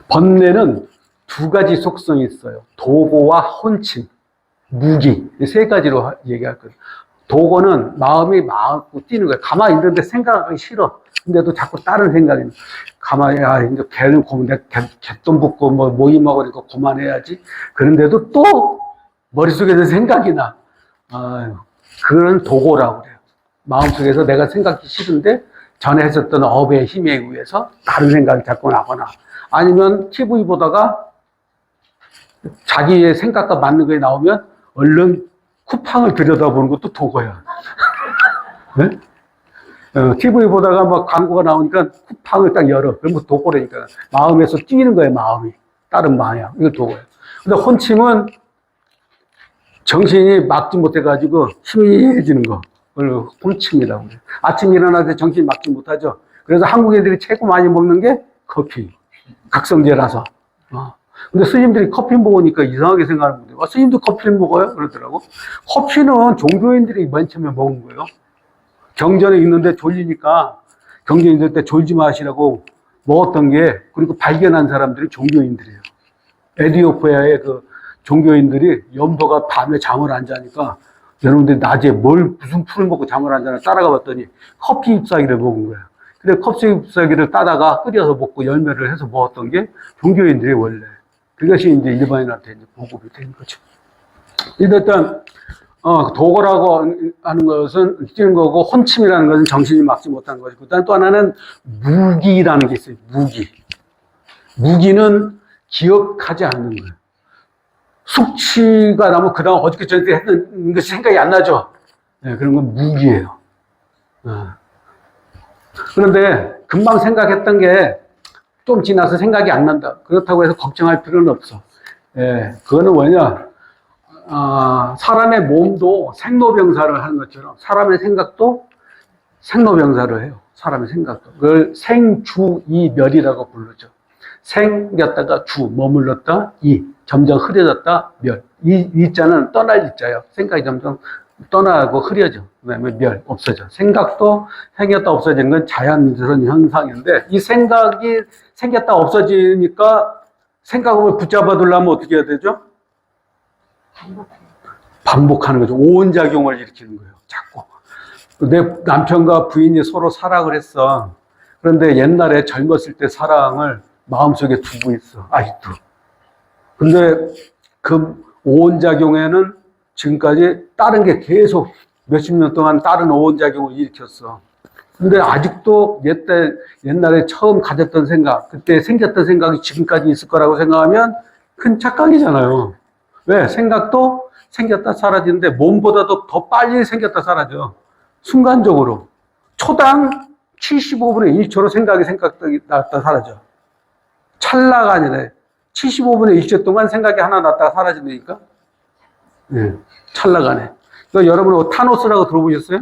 번뇌는 두 가지 속성이 있어요. 도고와 혼침, 무기, 세 가지로 얘기할 거예요. 도고는 마음이 마음고 뛰는 거예요. 가만히 있는데 생각하기 싫어. 근데도 자꾸 다른 생각이, 가만히, 이제 개는 고만, 개똥 붓고 뭐 모이 먹으니까 그만해야지. 그런데도 또 머릿속에서 생각이 나. 그건 도고라고 그래요. 마음속에서 내가 생각이 싫은데 전에 했었던 업의 힘에 의해서 다른 생각이 자꾸 나거나, 아니면 TV 보다가 자기의 생각과 맞는 거에 나오면 얼른 쿠팡을 들여다보는 것도 도고야. 네? TV 보다가 막 광고가 나오니까 쿠팡을 딱 열어. 그러면 도고라니까. 마음에서 뛰는 거예요, 마음이. 다른 방향. 이거 도고예요. 근데 혼침은 정신이 막지 못해가지고 희미해지는 거. 그걸 혼침이라고 그래요. 아침 일어날 때 정신이 막지 못하죠. 그래서 한국 애들이 최고 많이 먹는 게 커피. 각성제라서. 근데 스님들이 커피 먹으니까 이상하게 생각하는 건데, 스님도 커피를 먹어요? 그러더라고. 커피는 종교인들이 맨 처음에 먹은 거예요. 경전에 있는데 졸리니까 경전에 있을 때 졸지 마시라고 먹었던 게, 그리고 발견한 사람들이 종교인들이에요. 에티오피아의 그 종교인들이 염소가 밤에 잠을 안 자니까 여러분들이 낮에 무슨 풀을 먹고 잠을 안 자나 따라가 봤더니 커피 잎사귀를 먹은 거예요. 그래, 커피 잎사귀를 따다가 끓여서 먹고 열매를 해서 먹었던 게 종교인들이 원래. 그것이 이제 일반인한테 이제 보급이 된 거죠. 일단, 도고라고 하는 것은 뛰는 거고, 혼침이라는 것은 정신이 막지 못하는 것이고, 그다음 또 하나는 무기라는 게 있어요. 무기. 무기는 기억하지 않는 거예요. 숙취가 나면 그 다음 어저께 저녁에 했던 것이 생각이 안 나죠. 네, 그런 건 무기예요. 그런데 금방 생각했던 게 좀 지나서 생각이 안 난다. 그렇다고 해서 걱정할 필요는 없어. 예, 그거는 뭐냐, 사람의 몸도 생로병사를 하는 것처럼 사람의 생각도 생로병사를 해요. 사람의 생각도. 그걸 생주이멸이라고 부르죠. 생겼다가 주, 머물렀다, 점점 흐려졌다, 멸. 이자는 떠날 이자예요. 생각이 점점 떠나고 흐려져. 그 다음에 멸, 없어져. 생각도 생겼다 없어지는 건 자연스러운 현상인데, 이 생각이 생겼다 없어지니까 생각을 붙잡아 두려면 어떻게 해야 되죠? 반복하는 거죠. 오온작용을 일으키는 거예요. 자꾸. 내 남편과 부인이 서로 사랑을 했어. 그런데 옛날에 젊었을 때 사랑을 마음속에 두고 있어. 아직도. 근데 그 오온작용에는 지금까지 다른 게 계속 몇십 년 동안 다른 오온작용을 일으켰어. 근데 아직도 옛날에 처음 가졌던 생각, 그때 생겼던 생각이 지금까지 있을 거라고 생각하면 큰 착각이잖아요. 왜? 생각도 생겼다 사라지는데 몸보다도 더 빨리 생겼다 사라져. 순간적으로. 초당 75분의 1초로 생각이 났다 사라져. 찰나가 아니라 75분의 1초 동안 생각이 하나 났다가 사라진다니까? 네, 찰나가네. 그러니까 여러분 타노스라고 들어보셨어요?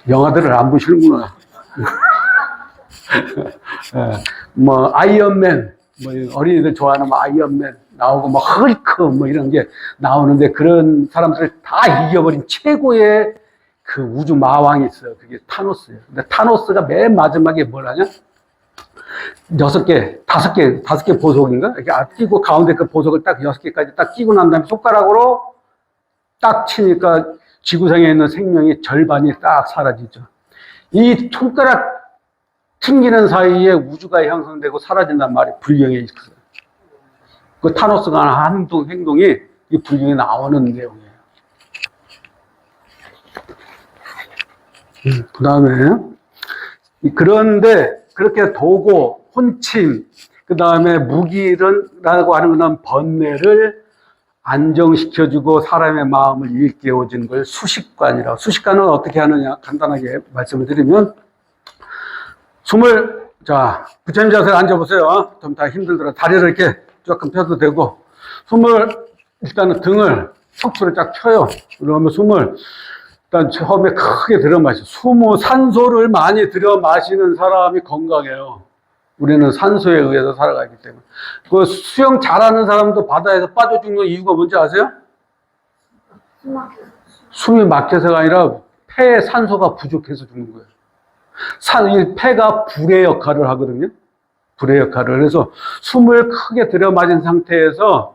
영화들을 안 보시는구나. 뭐 아이언맨, 뭐 어린이들 좋아하는 뭐 아이언맨 나오고 뭐 헐크 뭐 이런 게 나오는데, 그런 사람들을 다 이겨버린 최고의 그 우주 마왕이 있어요. 그게 타노스예요. 근데 타노스가 맨 마지막에 뭘 하냐? 5개 보석인가? 이렇게 끼고 가운데 그 보석을 딱 6개까지 딱 끼고 난 다음에 손가락으로 딱 치니까 지구상에 있는 생명이 절반이 딱 사라지죠. 이 손가락 튕기는 사이에 우주가 형성되고 사라진단 말이에요. 불경에 있어요. 그 타노스가 하는 행동이 이 불경에 나오는 내용이에요. 그 다음에, 그런데 그렇게 도고, 혼침, 그 다음에 무기라고 하는 건 번뇌를 안정시켜주고 사람의 마음을 일깨워주는 걸 수식관이라고. 수식관은 어떻게 하느냐 간단하게 말씀을 드리면, 부처님 자세에 앉아보세요. 좀 다 힘들더라. 다리를 이렇게 조금 펴도 되고, 숨을, 일단은 등을, 척추를 쫙 펴요. 그러면 숨을, 일단 처음에 크게 들여 마셔. 산소를 많이 들여 마시는 사람이 건강해요. 우리는 산소에 의해서 살아가기 때문에. 그 수영 잘하는 사람도 바다에서 빠져 죽는 이유가 뭔지 아세요? 숨이 막혀서가 아니라 폐에 산소가 부족해서 죽는 거예요. 이 폐가 불의 역할을 하거든요. 불의 역할을. 그래서 숨을 크게 들여 마신 상태에서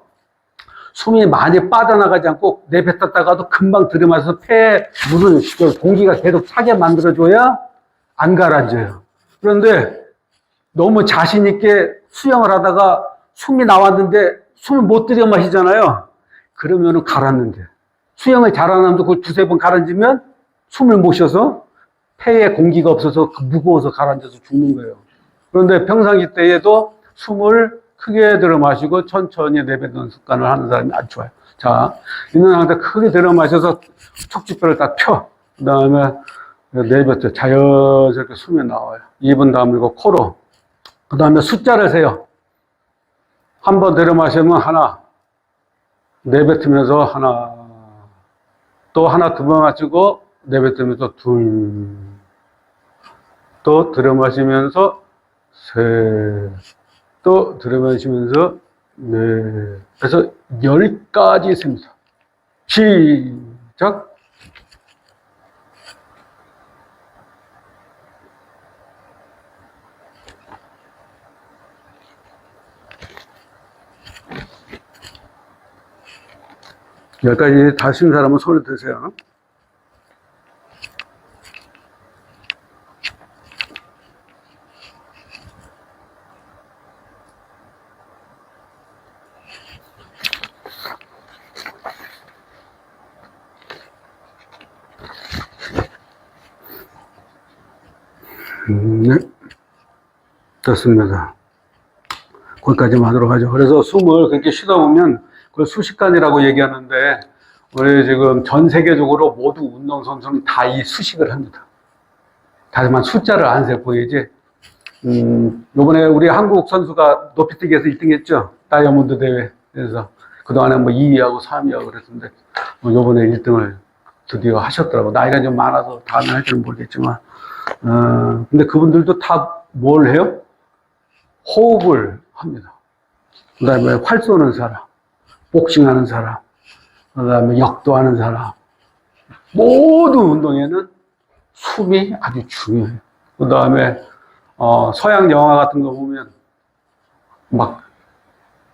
숨이 많이 빠져나가지 않고 내뱉었다가도 금방 들이마셔서 폐에 물을, 공기가 계속 차게 만들어줘야 안 가라앉아요. 그런데 너무 자신있게 수영을 하다가 숨이 나왔는데 숨을 못 들여 마시잖아요. 그러면은 가라앉는데. 수영을 잘하는 사람도 그걸 두세 번 가라앉으면 숨을 못 쉬어서 폐에 공기가 없어서 무거워서 가라앉아서 죽는 거예요. 그런데 평상시 때에도 숨을 크게 들어 마시고 천천히 내뱉는 습관을 하는 사람이 아주 좋아요. 자, 있는 상태 크게 들어 마셔서 척추뼈를 딱 펴. 그 다음에 내뱉어. 자연스럽게 숨이 나와요. 입은 다물고 코로. 그 다음에 숫자를 세요. 한 번 들어 마시면 하나. 내뱉으면서 하나. 또 하나 두 번 마시고 내뱉으면서 둘. 또 들어 마시면서 셋. 또 들어마시면서 네. 그래서 10가지 셉니다. 시작. 여기까지 다 쓴 사람은 손을 드세요. 네. 됐습니다. 거기까지만 하도록 하죠. 그래서 숨을 그렇게 쉬다 보면 그걸 수식관이라고 얘기하는데, 우리 지금 전 세계적으로 모두 운동선수는 다 이 수식을 합니다. 다만 숫자를 안 셀 뿐이지. 요번에 우리 한국 선수가 높이뛰기에서 1등 했죠. 다이아몬드 대회. 그래서 그동안에 뭐 2위하고 3위하고 그랬는데, 요번에 1등을 드디어 하셨더라고. 나이가 좀 많아서 다음에 할지는 모르겠지만. 근데 그분들도 다 뭘 해요? 호흡을 합니다. 그 다음에 활 쏘는 사람, 복싱하는 사람, 그 다음에 역도하는 사람. 모든 운동에는 숨이 아주 중요해요. 그 다음에, 서양 영화 같은 거 보면, 막,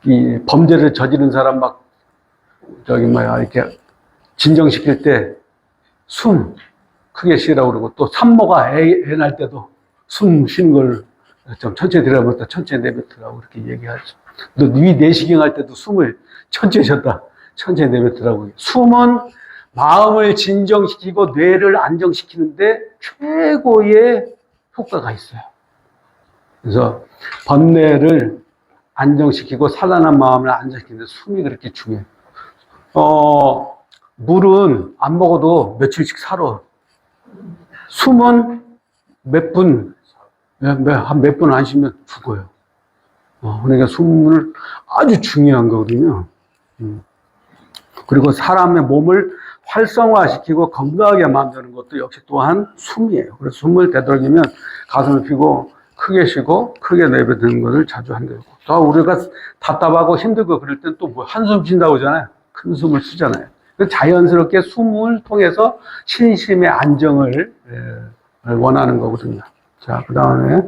이 범죄를 저지른 사람 이렇게 진정시킬 때 숨 크게 쉬라고 그러고, 또 산모가 애 낳을 때도 숨 쉬는 걸 좀 천천히 들여다보다 천천히 내뱉으라고 그렇게 얘기하죠. 또 위 내시경 할 때도 숨을 천천히 쉬었다 천천히 내뱉으라고. 숨은 마음을 진정시키고 뇌를 안정시키는데 최고의 효과가 있어요. 그래서 번뇌를 안정시키고 산란한 마음을 안정시키는데 숨이 그렇게 중요해요. 물은 안 먹어도 며칠씩 살아. 숨은 몇 분, 한 몇 분 안 쉬면 죽어요. 그러니까 숨을 아주 중요한 거거든요. 그리고 사람의 몸을 활성화시키고 건강하게 만드는 것도 역시 또한 숨이에요. 그래서 숨을 되도록이면 가슴을 펴고 크게 쉬고 크게 내뱉는 것을 자주 하는 거고. 또 우리가 답답하고 힘들고 그럴 땐 또 뭐 한숨 쉰다고 하잖아요. 큰 숨을 쉬잖아요. 자연스럽게 숨을 통해서 신심의 안정을 원하는 거거든요. 자, 그 다음에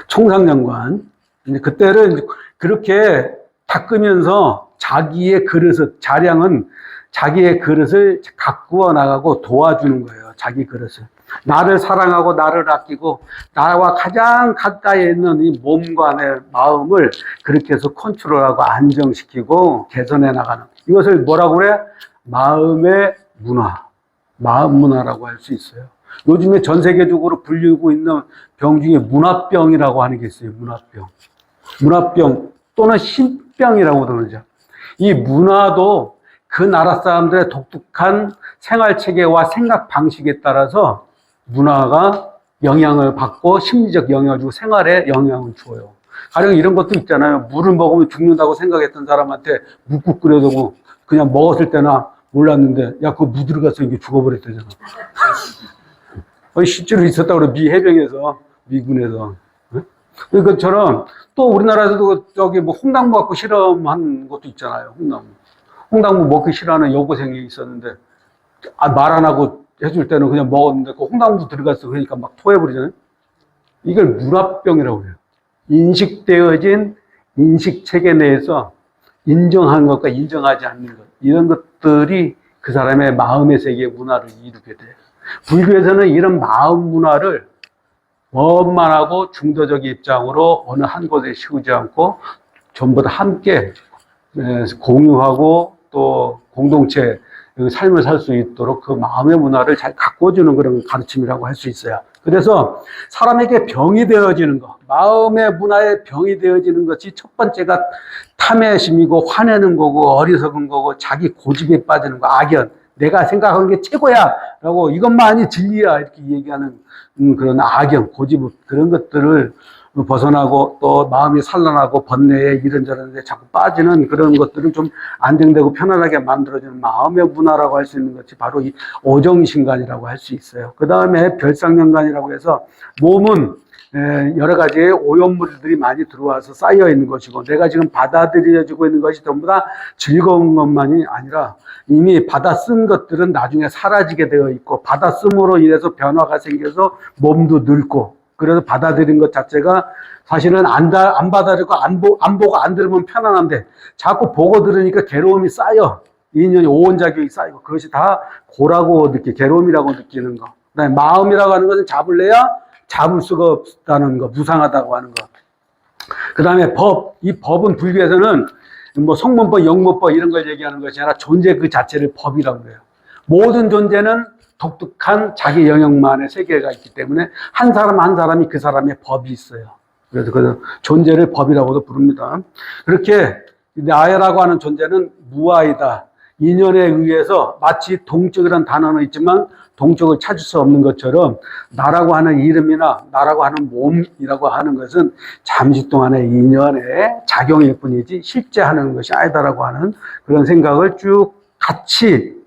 총상연관. 그때는 그렇게 닦으면서 자기의 그릇을, 자량은 자기의 그릇을 가꾸어 나가고 도와주는 거예요. 자기 그릇을. 나를 사랑하고 나를 아끼고 나와 가장 가까이 있는 이 몸과 내 마음을 그렇게 해서 컨트롤하고 안정시키고 개선해 나가는, 이것을 뭐라고 그래? 마음의 문화, 마음 문화라고 할 수 있어요. 요즘에 전 세계적으로 불리고 있는 병 중에 문화병이라고 하는 게 있어요. 문화병 또는 신병이라고도 그러죠. 이 문화도 그 나라 사람들의 독특한 생활 체계와 생각 방식에 따라서 문화가 영향을 받고 심리적 영향을 주고 생활에 영향을 줘요. 가령 이런 것도 있잖아요. 물을 먹으면 죽는다고 생각했던 사람한테 묵국 끓여두고 그냥 먹었을 때나 몰랐는데, 야, 그거 무 들어가서 이게 죽어버렸다잖아. 실제로 있었다고 그래, 미 해병에서, 미군에서. 그것처럼 또 우리나라에서도 저기 뭐 홍당무 갖고 실험한 것도 있잖아요. 홍당무 먹기 싫어하는 여고생이 있었는데, 말 안 하고 해줄 때는 그냥 먹었는데, 그 홍당무 들어갔어. 그러니까 막 토해버리잖아요. 이걸 문화병이라고 그래요. 인식되어진 인식 체계 내에서 인정하는 것과 인정하지 않는 것, 이런 것들이 그 사람의 마음의 세계 문화를 이루게 돼요. 불교에서는 이런 마음 문화를 원만하고 중도적 입장으로 어느 한 곳에 쉬우지 않고 전부 다 함께 공유하고 또 공동체 삶을 살 수 있도록 그 마음의 문화를 잘 가꿔주는 그런 가르침이라고 할 수 있어요. 그래서 사람에게 병이 되어지는 것, 마음의 문화에 병이 되어지는 것이 첫 번째가 탐욕심이고 화내는 거고 어리석은 거고 자기 고집에 빠지는 거, 악연, 내가 생각한 게 최고야 라고 이것만이 진리야 이렇게 얘기하는 그런 악연, 고집, 그런 것들을 벗어나고 또 마음이 산란하고 번뇌에 이런저런 데 자꾸 빠지는 그런 것들을 좀 안정되고 편안하게 만들어주는 마음의 문화라고 할 수 있는 것이 바로 이 오정신간이라고 할 수 있어요. 그 다음에 별상연간이라고 해서 몸은 여러 가지의 오염물들이 많이 들어와서 쌓여 있는 것이고 내가 지금 받아들여지고 있는 것이 전부 다 즐거운 것만이 아니라 이미 받아 쓴 것들은 나중에 사라지게 되어 있고 받아 쓴으로 인해서 변화가 생겨서 몸도 늙고 그래서 받아들인 것 자체가 사실은 안 받아들이고 안 보고 안 들으면 편안한데 자꾸 보고 들으니까 괴로움이 쌓여. 인연이 오온작용이 쌓이고 그것이 다 고라고 괴로움이라고 느끼는 거. 그다음에 마음이라고 하는 것은 잡을래야 잡을 수가 없다는 거, 무상하다고 하는 거. 그다음에 법, 이 법은 불교에서는 뭐 성문법, 영문법 이런 걸 얘기하는 것이 아니라 존재 그 자체를 법이라고 해요. 모든 존재는 독특한 자기 영역만의 세계가 있기 때문에 한 사람 한 사람이 그 사람의 법이 있어요. 그래서 그 존재를 법이라고도 부릅니다. 그렇게 나라고 하는 존재는 무아이다. 인연에 의해서 마치 동적이라는 단어는 있지만 동적을 찾을 수 없는 것처럼 나라고 하는 이름이나 나라고 하는 몸이라고 하는 것은 잠시 동안의 인연의 작용일 뿐이지 실제 하는 것이 아니다라고 하는 그런 생각을 쭉 같이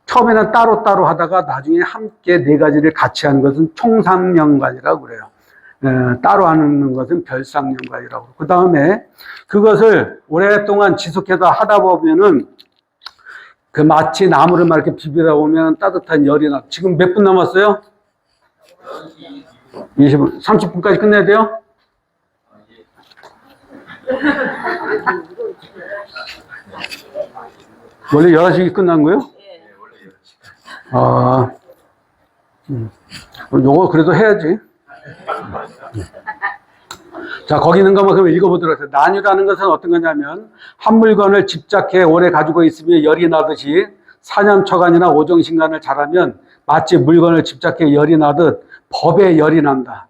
처음에는 따로따로 하다가 나중에 함께 네 가지를 같이 하는 것은 총상연관이라고 그래요. 따로 하는 것은 별상연관이라고. 그 다음에 그것을 오랫동안 지속해서 하다 보면은 그 마치 나무를 막 이렇게 비비다 보면 따뜻한 열이 나. 지금 몇 분 남았어요? 20분. 30분까지 끝내야 돼요? 원래 11시 끝난 거예요? 요거 그래도 해야지. 자, 거기 있는 것만 그럼 읽어보도록 하세요. 난유라는 것은 어떤 거냐면, 한 물건을 집착해 오래 가지고 있으며 열이 나듯이 사념처간이나 오정신간을 잘하면 마치 물건을 집착해 열이 나듯 법의 열이 난다.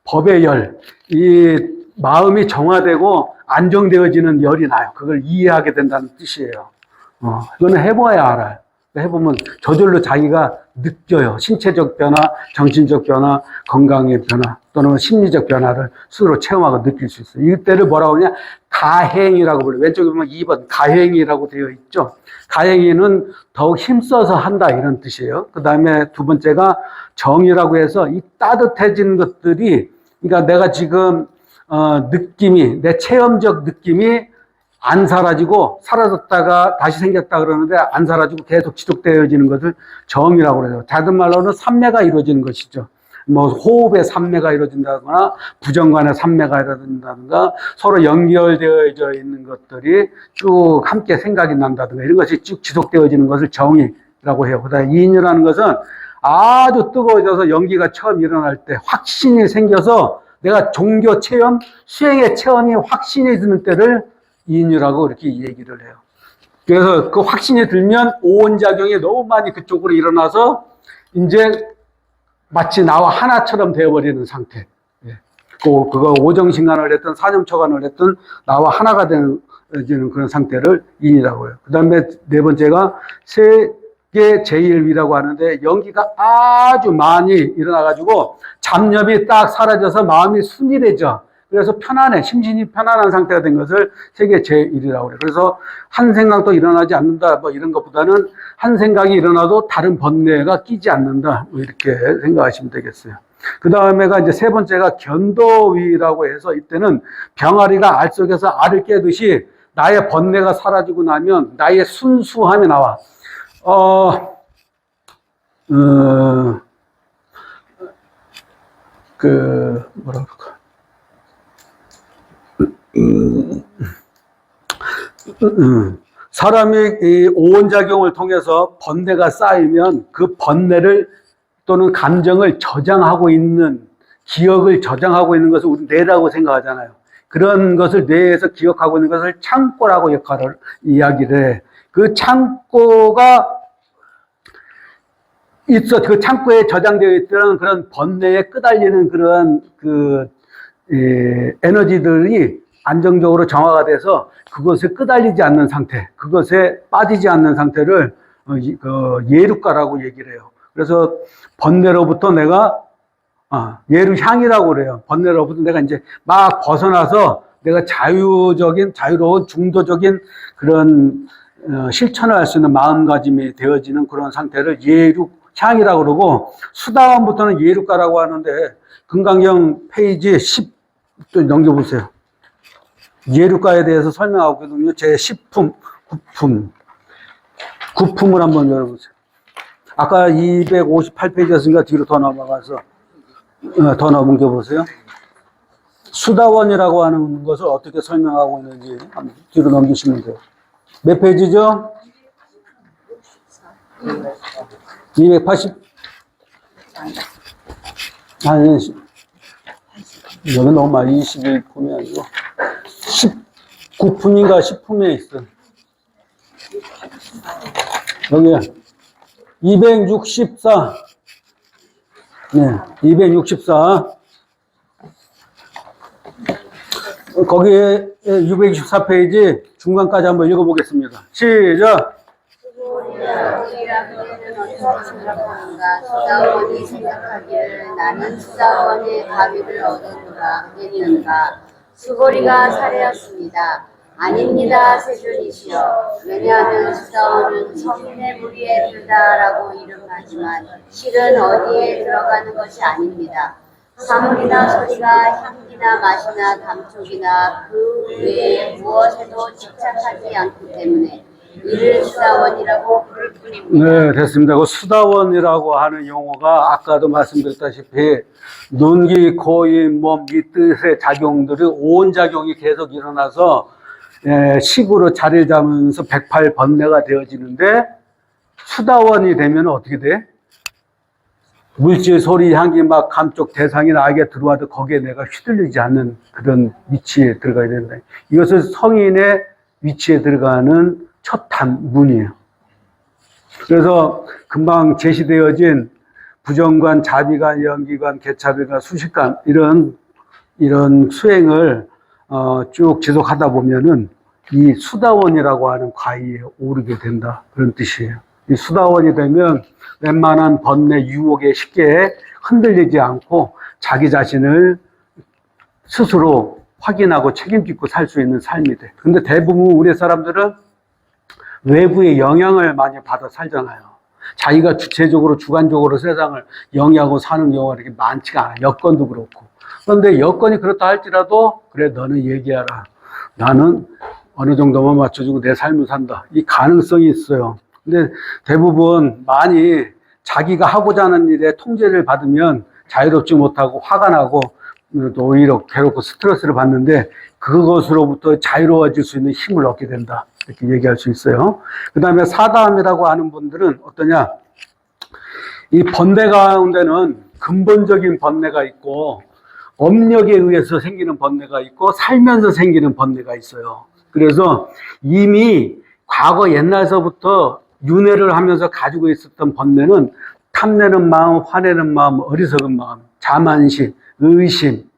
법의 열. 이 마음이 정화되고 안정되어지는 열이 나요. 그걸 이해하게 된다는 뜻이에요. 이거는 해봐야 알아요. 해보면 저절로 자기가 느껴요. 신체적 변화, 정신적 변화, 건강의 변화 또는 심리적 변화를 스스로 체험하고 느낄 수 있어요. 이때를 뭐라고 하냐? 가행이라고 불러요. 왼쪽에 보면 2번 가행이라고 되어 있죠. 가행이는 더욱 힘써서 한다 이런 뜻이에요. 그 다음에 두 번째가 정이라고 해서 이 따뜻해진 것들이 그러니까 내가 지금 느낌이 내 체험적 느낌이 안 사라지고 사라졌다가 다시 생겼다 그러는데 안 사라지고 계속 지속되어지는 것을 정이라고 그래요. 작은 말로는 삼매가 이루어지는 것이죠. 뭐 호흡의 삼매가 이루어진다거나 부정관의 삼매가 이루어진다든가 서로 연결되어져 있는 것들이 쭉 함께 생각이 난다든가 이런 것이 쭉 지속되어지는 것을 정이라고 해요. 그다음에 이인이라는 것은 아주 뜨거워져서 연기가 처음 일어날 때 확신이 생겨서 내가 종교 체험, 수행의 체험이 확신이 드는 때를 인유라고 이렇게 얘기를 해요. 그래서 그 확신이 들면 오온작용이 너무 많이 그쪽으로 일어나서 이제 마치 나와 하나처럼 되어버리는 상태. 그거 오정신간을 했든 사념처간을 했든 나와 하나가 되는 그런 상태를 인이라고 해요. 그 다음에 네 번째가 세계 제일위라고 하는데 연기가 아주 많이 일어나가지고 잡념이 딱 사라져서 마음이 순일해져. 그래서 편안해, 심신이 편안한 상태가 된 것을 세계 제1이라고 그래요. 그래서 한 생각도 일어나지 않는다, 뭐 이런 것보다는 한 생각이 일어나도 다른 번뇌가 끼지 않는다, 뭐 이렇게 생각하시면 되겠어요. 그 다음에가 이제 세 번째가 견도위라고 해서 이때는 병아리가 알 속에서 알을 깨듯이 나의 번뇌가 사라지고 나면 나의 순수함이 나와. 뭐라 그럴까. 사람이 이 오온작용을 통해서 번뇌가 쌓이면 그 번뇌를 또는 감정을 저장하고 있는, 기억을 저장하고 있는 것을 우리 뇌라고 생각하잖아요. 그런 것을 뇌에서 기억하고 있는 것을 창고라고 이야기를 해. 그 창고가 있어. 그 창고에 저장되어 있던 그런 번뇌에 끄달리는 그런 에너지들이 안정적으로 정화가 돼서 그것에 끄달리지 않는 상태, 그것에 빠지지 않는 상태를 예루가라고 얘기를 해요. 그래서 번뇌로부터 내가 예루향이라고 그래요. 번뇌로부터 내가 이제 막 벗어나서 내가 자유로운 중도적인 그런 실천을 할 수 있는 마음가짐이 되어지는 그런 상태를 예루향이라고 그러고, 수다원부터는 예루가라고 하는데 금강경 페이지 10 또 넘겨보세요. 예루가에 대해서 설명하고 있거든요. 제 10품, 9품을 한번 열어보세요. 아까 258페이지였으니까 뒤로 더 넘어가서 더 넘겨보세요. 수다원이라고 하는 것을 어떻게 설명하고 있는지 뒤로 넘기시면 돼요. 몇 페이지죠? 280. 아니, 여기 너무 많이 21품이 아니고 19품인가 10품에 있어. 여기 264. 네, 264. 거기에 624페이지 중간까지 한번 읽어보겠습니다. 시작! 수고리라고는 어떻게 생각하는가? 수다원이 생각하기를 나는 수다원의 가위를 얻었노라 했는가? 수고리가 살해였습니다. 아닙니다, 세존이시여. 왜냐하면 수다원은 성인의 무리에 들다라고 이름하지만 실은 어디에 들어가는 것이 아닙니다. 사물이나 소리가 향기나 맛이나 감촉이나 그 외에 무엇에도 집착하지 않기 때문에 이를 수다원이라고 부를 뿐입니다. 네, 됐습니다. 그 수다원이라고 하는 용어가 아까도 말씀드렸다시피 눈, 귀, 코, 입, 몸, 이 뜻의 작용들이 오온작용이 계속 일어나서 식으로 자리를 잡으면서 108번뇌가 되어지는데, 수다원이 되면 어떻게 돼? 물질, 소리, 향기, 막 감촉, 대상이 나에게 들어와도 거기에 내가 휘둘리지 않는 그런 위치에 들어가야 된다. 이것을 성인의 위치에 들어가는 첫 단문이에요. 그래서 금방 제시되어진 부정관, 자비관, 연기관, 개차비관, 수식관 이런 수행을 쭉 지속하다 보면은 이 수다원이라고 하는 과위에 오르게 된다, 그런 뜻이에요. 이 수다원이 되면 웬만한 번뇌 유혹에 쉽게 흔들리지 않고 자기 자신을 스스로 확인하고 책임지고 살 수 있는 삶이 돼. 근데 대부분 우리 사람들은 외부의 영향을 많이 받아 살잖아요. 자기가 주체적으로, 주관적으로 세상을 영위하고 사는 경우가 이렇게 많지가 않아요. 여건도 그렇고. 그런데 여건이 그렇다 할지라도, 그래, 너는 얘기하라. 나는 어느 정도만 맞춰주고 내 삶을 산다. 이 가능성이 있어요. 근데 대부분 많이 자기가 하고자 하는 일에 통제를 받으면 자유롭지 못하고 화가 나고 또 오히려 괴롭고 스트레스를 받는데, 그것으로부터 자유로워질 수 있는 힘을 얻게 된다, 이렇게 얘기할 수 있어요. 그 다음에 사다함이라고 하는 분들은 어떠냐? 이 번뇌 가운데는 근본적인 번뇌가 있고 업력에 의해서 생기는 번뇌가 있고 살면서 생기는 번뇌가 있어요. 그래서 이미 과거 옛날서부터 윤회를 하면서 가지고 있었던 번뇌는 탐내는 마음, 화내는 마음, 어리석은 마음, 자만심, 의심,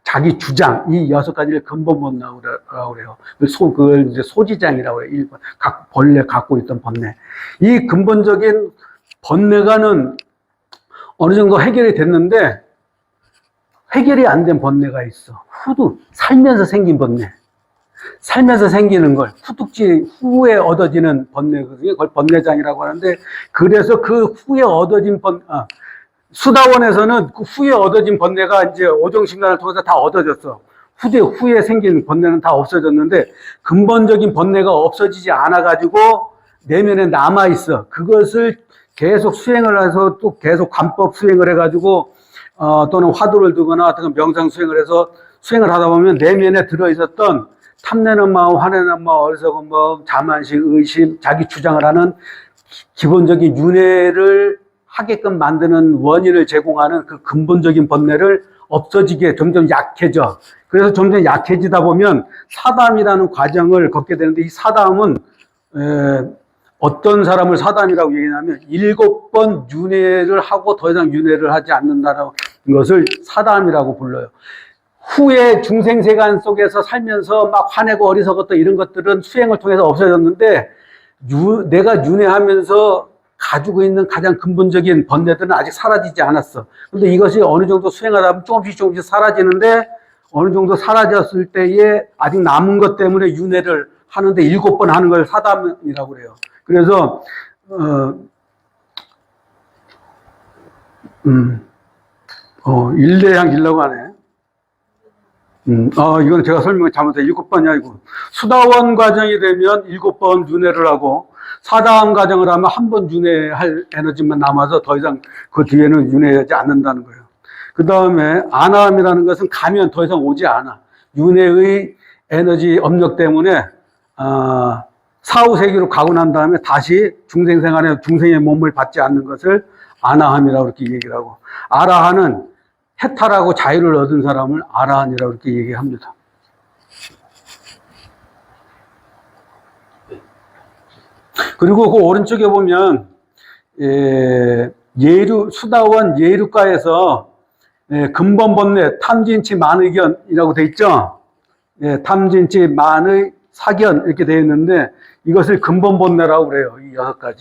자기 주장, 이 6가지를 근본 번뇌라고 그래요. 그걸 이제 소지장이라고 해요. 일본 각 본래 갖고 있던 번뇌. 이 근본적인 번뇌가는 어느 정도 해결이 됐는데, 해결이 안 된 번뇌가 있어. 살면서 생긴 번뇌. 살면서 생기는 걸 후에 얻어지는 번뇌거든요. 그걸 번뇌장이라고 하는데, 그래서 그 후에 얻어진 수다원에서는 그 후에 얻어진 번뇌가 이제 오정신간을 통해서 다 얻어졌어. 후에 생긴 번뇌는 다 없어졌는데, 근본적인 번뇌가 없어지지 않아가지고 내면에 남아있어. 그것을 계속 수행을 해서 또 계속 관법 수행을 해가지고, 또는 화두를 두거나 명상 수행을 해서 수행을 하다 보면 내면에 들어있었던 탐내는 마음, 화내는 마음, 어리석은 마음, 자만식, 의심, 자기 주장을 하는 기본적인 윤회를 하게끔 만드는 원인을 제공하는 그 근본적인 번뇌를 없어지게 점점 약해져. 그래서 점점 약해지다 보면 사담이라는 과정을 걷게 되는데, 이 사담은 어떤 사람을 사담이라고 얘기하냐면 7번 윤회를 하고 더 이상 윤회를 하지 않는다는 것을 사담이라고 불러요. 후에 중생세간 속에서 살면서 막 화내고 어리석었던 이런 것들은 수행을 통해서 없어졌는데, 내가 윤회하면서 가지고 있는 가장 근본적인 번뇌들은 아직 사라지지 않았어. 근데 이것이 어느 정도 수행하다 보면 조금씩 사라지는데, 어느 정도 사라졌을 때에 아직 남은 것 때문에 윤회를 하는데 7번 하는 걸 사담이라고 그래요. 그래서 일례향일라고 하네. 이건 제가 설명을 잘못해. 7번이 아니고, 수다원 과정이 되면 7번 윤회를 하고, 사다원 과정을 하면 한 번 윤회할 에너지만 남아서 더 이상 그 뒤에는 윤회하지 않는다는 거예요. 그 다음에 안함이라는 것은 가면 더 이상 오지 않아. 윤회의 에너지 업력 때문에 사후세계로 가고 난 다음에 다시 중생생활에 중생의 몸을 받지 않는 것을 아나함이라고 이렇게 얘기를 하고, 아라한은 해탈하고 자유를 얻은 사람을 아라한이라고 이렇게 얘기합니다. 그리고 그 오른쪽에 보면 수다원 예류가에서 근본 번뇌 탐진치 만의견이라고 돼 있죠. 탐진치 만의 사견 이렇게 되어 있는데, 이것을 근본 번뇌라고 그래요. 이 6가지.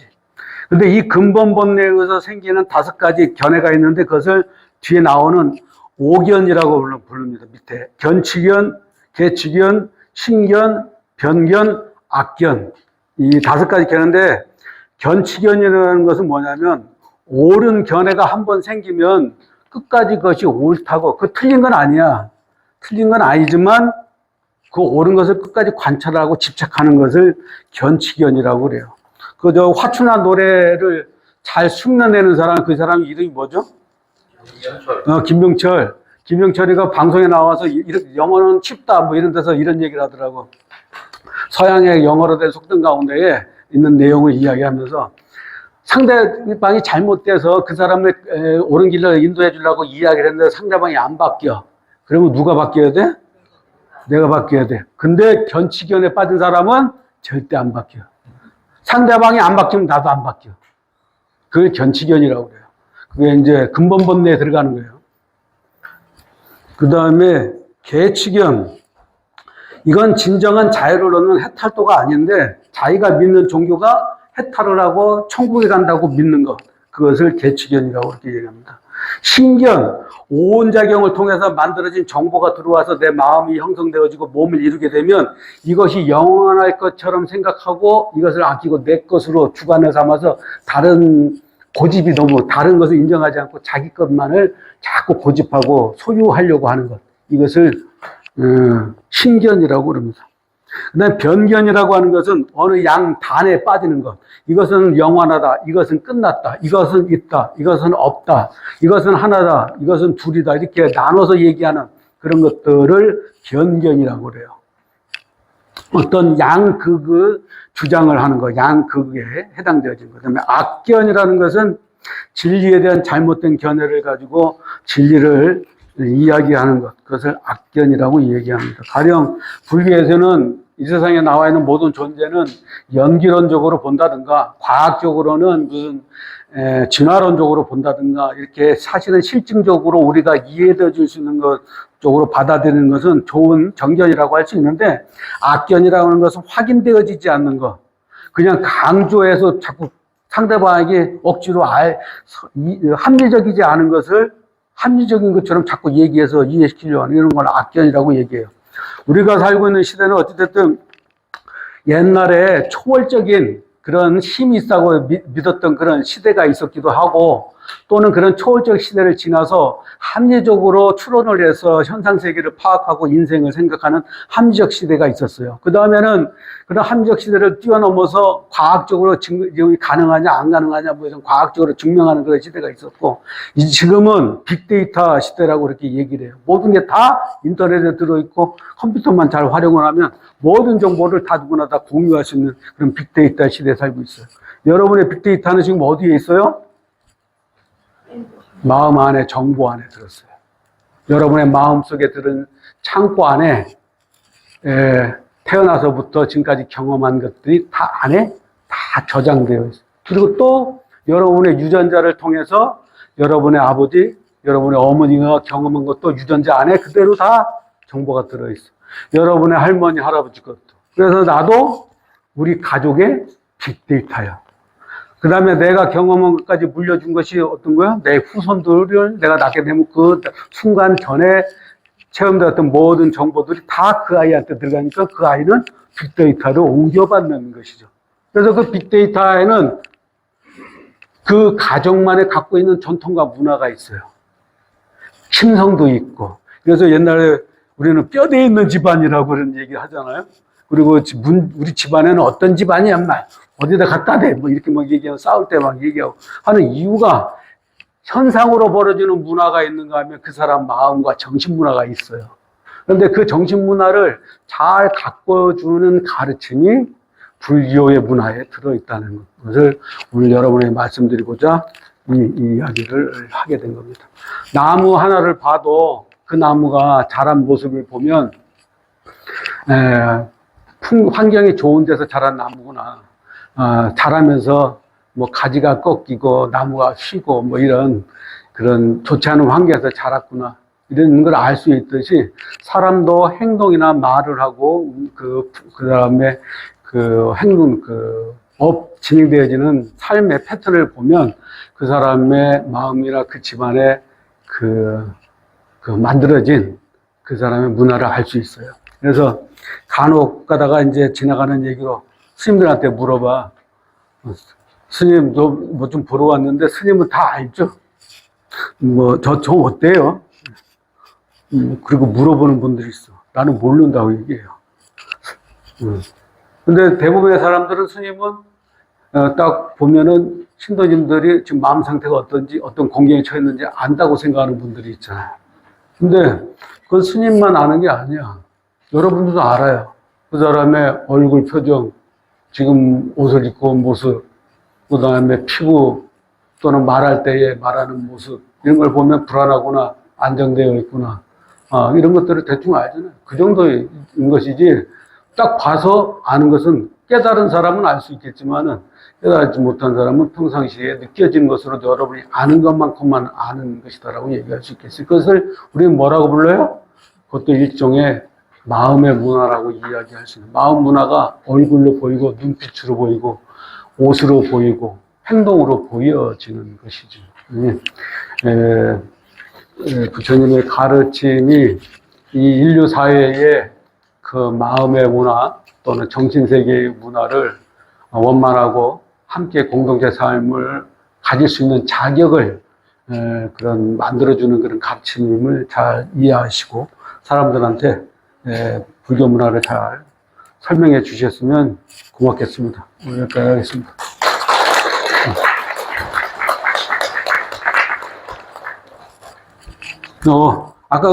근데 이 근본 번뇌에서 생기는 5가지 견해가 있는데, 그것을 뒤에 나오는 5견이라고 부릅니다. 밑에 견치견, 개치견, 신견, 변견, 악견, 이 5가지 견해인데, 견치견이라는 것은 뭐냐면 옳은 견해가 한번 생기면 끝까지 그것이 옳다고, 그 틀린 건 아니야. 틀린 건 아니지만 그 옳은 것을 끝까지 관찰하고 집착하는 것을 견치견이라고 그래요. 저 화춘한 노래를 잘 흉내내는 사람, 그 사람 이름이 뭐죠? 김병철. 김병철이가 방송에 나와서 영어는 쉽다 뭐 이런 데서 이런 얘기를 하더라고. 서양의 영어로 된 속담 가운데에 있는 내용을 이야기하면서, 상대방이 잘못돼서 그 사람을 옳은 길로 인도해 주려고 이야기를 했는데 상대방이 안 바뀌어. 그러면 누가 바뀌어야 돼? 내가 바뀌어야 돼. 근데 견치견에 빠진 사람은 절대 안 바뀌어. 상대방이 안 바뀌면 나도 안 바뀌어. 그걸 견치견이라고 그래요. 그게 이제 근본 번뇌에 들어가는 거예요. 그 다음에 개치견. 이건 진정한 자유를 얻는 해탈도가 아닌데, 자기가 믿는 종교가 해탈을 하고 천국에 간다고 믿는 것, 그것을 개치견이라고 이렇게 얘기합니다. 신견, 오온작용을 통해서 만들어진 정보가 들어와서 내 마음이 형성되어지고 몸을 이루게 되면 이것이 영원할 것처럼 생각하고 이것을 아끼고 내 것으로 주관을 삼아서 다른 고집이 너무 다른 것을 인정하지 않고 자기 것만을 자꾸 고집하고 소유하려고 하는 것, 이것을 신견이라고 그럽니다. 그 다음에 변견이라고 하는 것은 어느 양단에 빠지는 것. 이것은 영원하다. 이것은 끝났다. 이것은 있다. 이것은 없다. 이것은 하나다. 이것은 둘이다. 이렇게 나눠서 얘기하는 그런 것들을 변견이라고 그래요. 어떤 양극의 주장을 하는 것, 양극에 해당되어진 것. 그다음에 악견이라는 것은 진리에 대한 잘못된 견해를 가지고 진리를 이야기하는 것, 그것을 악견이라고 얘기합니다. 가령 불교에서는 이 세상에 나와 있는 모든 존재는 연기론적으로 본다든가, 과학적으로는 무슨 진화론적으로 본다든가, 이렇게 사실은 실증적으로 우리가 이해되어 줄 수 있는 것 쪽으로 받아들이는 것은 좋은 정견이라고 할 수 있는데, 악견이라고 하는 것은 확인되어지지 않는 것, 그냥 강조해서 자꾸 상대방에게 억지로 합리적이지 않은 것을 합리적인 것처럼 자꾸 얘기해서 이해시키려고 하는 이런 걸 악견이라고 얘기해요. 우리가 살고 있는 시대는 어찌됐든 옛날에 초월적인 그런 힘이 있다고 믿었던 그런 시대가 있었기도 하고, 또는 그런 초월적 시대를 지나서 합리적으로 추론을 해서 현상 세계를 파악하고 인생을 생각하는 합리적 시대가 있었어요. 그 다음에는 그런 합리적 시대를 뛰어넘어서 과학적으로 증명이 가능하냐 안 가능하냐 뭐 이런 과학적으로 증명하는 그런 시대가 있었고, 지금은 빅데이터 시대라고 그렇게 얘기를 해요. 모든 게 다 인터넷에 들어있고 컴퓨터만 잘 활용을 하면 모든 정보를 다 누구나 다 공유할 수 있는 그런 빅데이터 시대에 살고 있어요. 여러분의 빅데이터는 지금 어디에 있어요? 마음 안에, 정보 안에 들었어요. 여러분의 마음 속에 들은 창고 안에 태어나서부터 지금까지 경험한 것들이 다 안에 다 저장되어 있어요. 그리고 또 여러분의 유전자를 통해서 여러분의 아버지, 여러분의 어머니가 경험한 것도 유전자 안에 그대로 다 정보가 들어있어요. 여러분의 할머니, 할아버지 것도. 그래서 나도 우리 가족의 빅데이터야. 그 다음에 내가 경험한 것까지 물려준 것이 어떤 거야? 내 후손들을 내가 낳게 되면 그 순간 전에 체험되었던 모든 정보들이 다 그 아이한테 들어가니까 그 아이는 빅데이터를 옮겨받는 것이죠. 그래서 그 빅데이터에는 그 가족만에 갖고 있는 전통과 문화가 있어요. 심성도 있고. 그래서 옛날에 우리는 뼈대에 있는 집안이라고 그런 얘기 하잖아요. 그리고 우리 집안에는 어떤 집안이야, 말. 어디다 갖다 대. 뭐 이렇게 막 얘기하고 싸울 때 막 얘기하고 하는 이유가 현상으로 벌어지는 문화가 있는가 하면 그 사람 마음과 정신 문화가 있어요. 그런데 그 정신 문화를 잘 가꿔주는 가르침이 불교의 문화에 들어있다는 것을 오늘 여러분에게 말씀드리고자 이 이야기를 하게 된 겁니다. 나무 하나를 봐도 그 나무가 자란 모습을 보면 환경이 좋은 데서 자란 나무구나. 자라면서 뭐 가지가 꺾이고 나무가 쉬고 뭐 이런 그런 좋지 않은 환경에서 자랐구나. 이런 걸 알 수 있듯이 사람도 행동이나 말을 하고 그 다음에 그 행동, 진행되어지는 삶의 패턴을 보면 그 사람의 마음이나 그 집안의 그 만들어진 그 사람의 문화를 알 수 있어요. 그래서 간혹 가다가 이제 지나가는 얘기로 스님들한테 물어봐. 스님, 저 뭐 좀 보러 왔는데 스님은 다 알죠? 뭐, 저 어때요? 그리고 물어보는 분들이 있어. 나는 모른다고 얘기해요. 근데 대부분의 사람들은 스님은 딱 보면은 신도님들이 지금 마음 상태가 어떤지, 어떤 공경에 처했는지 안다고 생각하는 분들이 있잖아요. 근데 그건 스님만 아는 게 아니야. 여러분들도 알아요. 그 사람의 얼굴 표정, 지금 옷을 입고 온 모습, 그 다음에 피부 또는 말할 때에 말하는 모습, 이런 걸 보면 불안하구나, 안정되어 있구나. 이런 것들을 대충 알잖아요. 그 정도인 것이지, 딱 봐서 아는 것은 깨달은 사람은 알 수 있겠지만은, 깨달지 못한 사람은 평상시에 느껴지는 것으로 여러분이 아는 것만큼만 아는 것이다라고 얘기할 수 있겠어요. 그것을 우리는 뭐라고 불러요? 그것도 일종의 마음의 문화라고 이야기할 수 있는, 마음 문화가 얼굴로 보이고 눈빛으로 보이고 옷으로 보이고 행동으로 보여지는 것이죠. 부처님의 가르침이 이 인류 사회의 그 마음의 문화 또는 정신세계의 문화를 원만하고 함께 공동체 삶을 가질 수 있는 자격을 그런 만들어주는 그런 가르침을 잘 이해하시고 사람들한테 불교 문화를 잘 설명해 주셨으면 고맙겠습니다. 오늘 여기까지 하겠습니다. 아까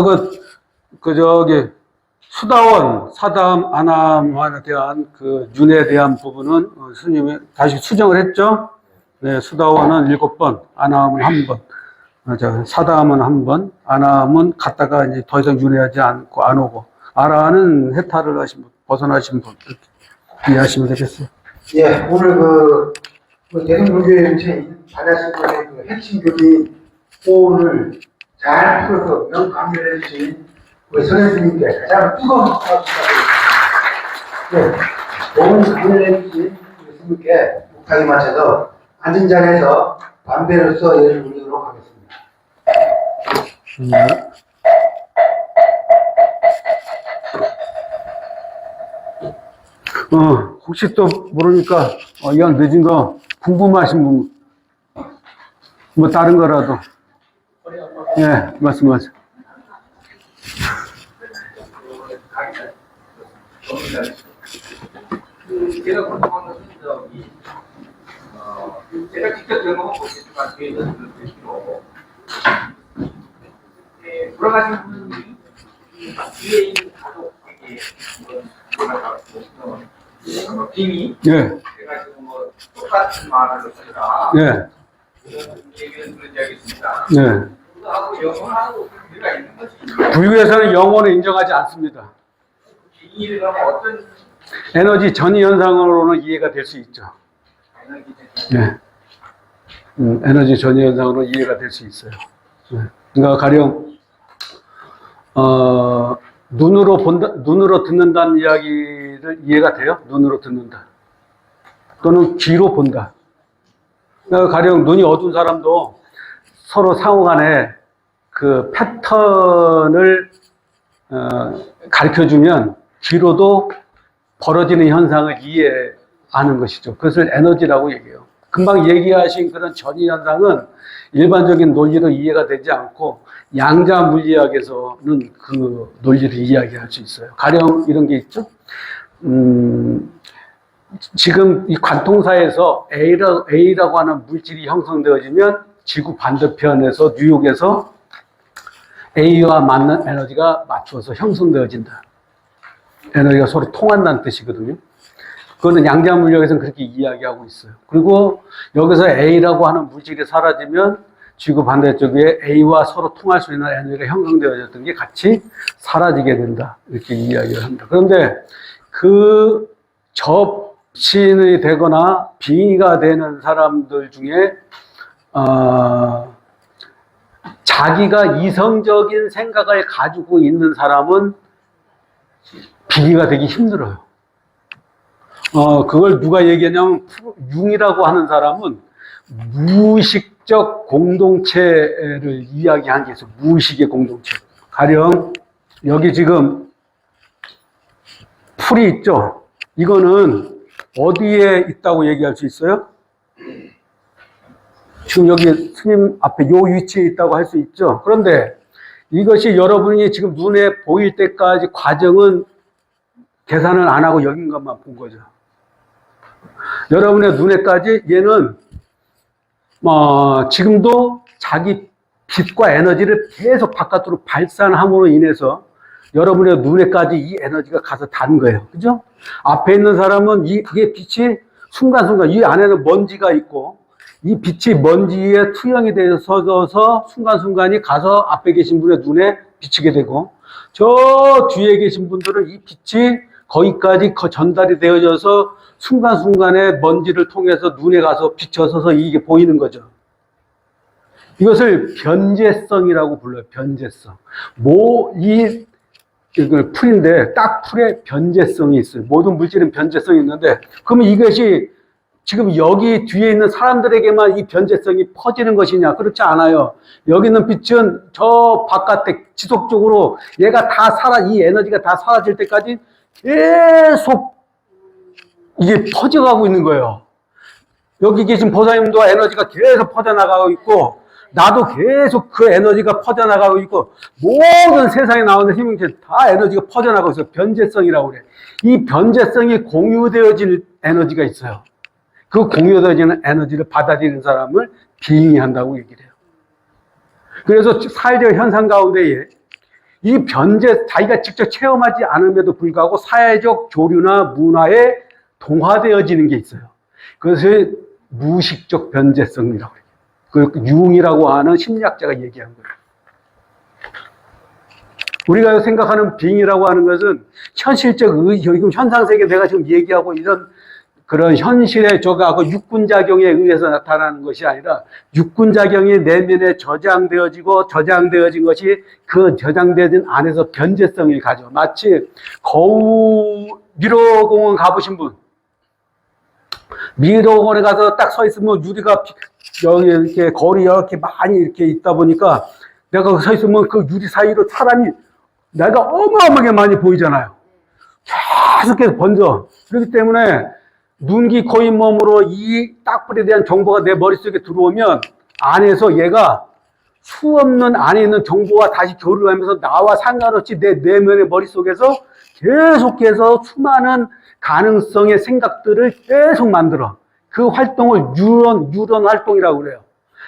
수다원, 사담, 아남에 대한 그 윤에 대한 부분은 스님이 다시 수정을 했죠? 네, 수다원은 7번, 아남은 1번. 사담은 1번, 아남은 갔다가 이제 더 이상 윤회하지 않고 안 오고, 아라는 해탈을 하신 분, 벗어나신 분, 이해하시면 되겠어요. 예, 오늘 대승불교의 받으신 분의 핵심 교리 호를 잘 풀어서 명강의를 해주신 우리 선생님께 가장 뜨거운 박수 부탁드립니다. 네, 좋은 강의를 해주신 우리 스님께 목탁에 맞춰서 앉은 자리에서 담배로서 예를 올리도록 하겠습니다. 혹시 또 모르니까, 이왕 늦은 거 궁금하신 분, 뭐 다른 거라도. 예, 말씀하세요. 제가 궁금한 것은 제가 직접 경험은 못했지만 뒤에 있는 분들 계시고 돌아가신 분이 뒤에 있는 가족에게 빙이 예, 해가지고 뭐 똑같은 말을 쓰라 예, 이런 얘기를 들은 적이 있습니다. 예. 그거하고 영어하고 관계가 있는 거지. 불교에서는 영혼을 인정하지 않습니다. 빙의를 하면 어떤 에너지 전이 현상으로는 이해가 될 수 있죠. 에너지 예. 에너지 전이 현상으로 이해가 될 수 있어요. 예. 그러니까 가령, 눈으로 본다, 눈으로 듣는다는 이야기를 이해가 돼요? 눈으로 듣는다. 또는 귀로 본다. 그러니까 가령 눈이 어두운 사람도 서로 상호 간에 그 패턴을, 가르쳐 주면 귀로도 벌어지는 현상을 이해하는 것이죠. 그것을 에너지라고 얘기해요. 금방 얘기하신 그런 전이 현상은 일반적인 논리로 이해가 되지 않고 양자 물리학에서는 그 논리를 이야기할 수 있어요. 가령 이런 게 있죠. 지금 이 관통사에서 A라고 하는 물질이 형성되어지면 지구 반대편에서 뉴욕에서 A와 맞는 에너지가 맞춰서 형성되어진다. 에너지가 서로 통한다는 뜻이거든요. 그거는 양자 물리학에서는 그렇게 이야기하고 있어요. 그리고 여기서 A라고 하는 물질이 사라지면 지구 반대쪽에 A와 서로 통할 수 있는 에너지가 형성되어졌던 게 같이 사라지게 된다. 이렇게 이야기를 합니다. 그런데 그 접신이 되거나 빙의가 되는 사람들 중에 자기가 이성적인 생각을 가지고 있는 사람은 빙의가 되기 힘들어요. 그걸 누가 얘기하냐면, 융이라고 하는 사람은 무의식적 공동체를 이야기한 게 있어요. 무의식의 공동체. 가령, 여기 지금 풀이 있죠? 이거는 어디에 있다고 얘기할 수 있어요? 지금 여기 스님 앞에 요 위치에 있다고 할 수 있죠? 그런데 이것이 여러분이 지금 눈에 보일 때까지 과정은 계산을 안 하고 여긴 것만 본 거죠. 여러분의 눈에까지 얘는 지금도 자기 빛과 에너지를 계속 바깥으로 발산함으로 인해서 여러분의 눈에까지 이 에너지가 가서 닿은 거예요. 그죠? 앞에 있는 사람은 이게 빛이 순간순간 이 안에는 먼지가 있고 이 빛이 먼지에 투영이 되어서 순간순간이 가서 앞에 계신 분의 눈에 비치게 되고 저 뒤에 계신 분들은 이 빛이 거기까지 전달이 되어져서 순간순간에 먼지를 통해서 눈에 가서 비춰서서 이게 보이는 거죠. 이것을 변재성이라고 불러요. 변재성. 이걸 풀인데 딱 풀에 변재성이 있어요. 모든 물질은 변재성이 있는데 그러면 이것이 지금 여기 뒤에 있는 사람들에게만 이 변재성이 퍼지는 것이냐? 그렇지 않아요. 여기 있는 빛은 저 바깥에 지속적으로 얘가 이 에너지가 다 사라질 때까지 계속 이게 퍼져가고 있는 거예요. 여기 계신 보살님도 에너지가 계속 퍼져나가고 있고 나도 계속 그 에너지가 퍼져나가고 있고 모든 세상에 나오는 힘인체 다 에너지가 퍼져나가고 있어요. 변재성이라고 그래. 이 변재성이 공유되어진 에너지가 있어요. 그 공유되어지는 에너지를 받아들이는 사람을 빙의한다고 얘기를 해요. 그래서 사회적 현상 가운데에 이 자기가 직접 체험하지 않음에도 불구하고 사회적 조류나 문화에 동화되어지는 게 있어요. 그것을 무의식적 변재성이라고 해요. 그 융이라고 하는 심리학자가 얘기한 거예요. 우리가 생각하는 빙이라고 하는 것은 현실적 지금 현상세계 내가 지금 얘기하고 이런 그런 현실의 저거하고 육군작용에 의해서 나타나는 것이 아니라 육군작용이 내면에 저장되어진 것이 그 저장되어진 안에서 변재성을 가져. 마치 미로공원 가보신 분. 미로공원에 가서 딱 서 있으면 유리가 여기 이렇게 거리 이렇게 많이 이렇게 있다 보니까 내가 서 있으면 그 유리 사이로 사람이 내가 어마어마하게 많이 보이잖아요. 계속해서 번져. 그렇기 때문에 눈, 귀, 코, 입, 몸으로 이 딱불에 대한 정보가 내 머릿속에 들어오면 안에서 얘가 수없는 안에 있는 정보와 다시 교류를 하면서 나와 상관없이 내 내면의 머릿속에서 계속해서 수많은 가능성의 생각들을 계속 만들어. 그 활동을 뉴런 활동이라고 그래요.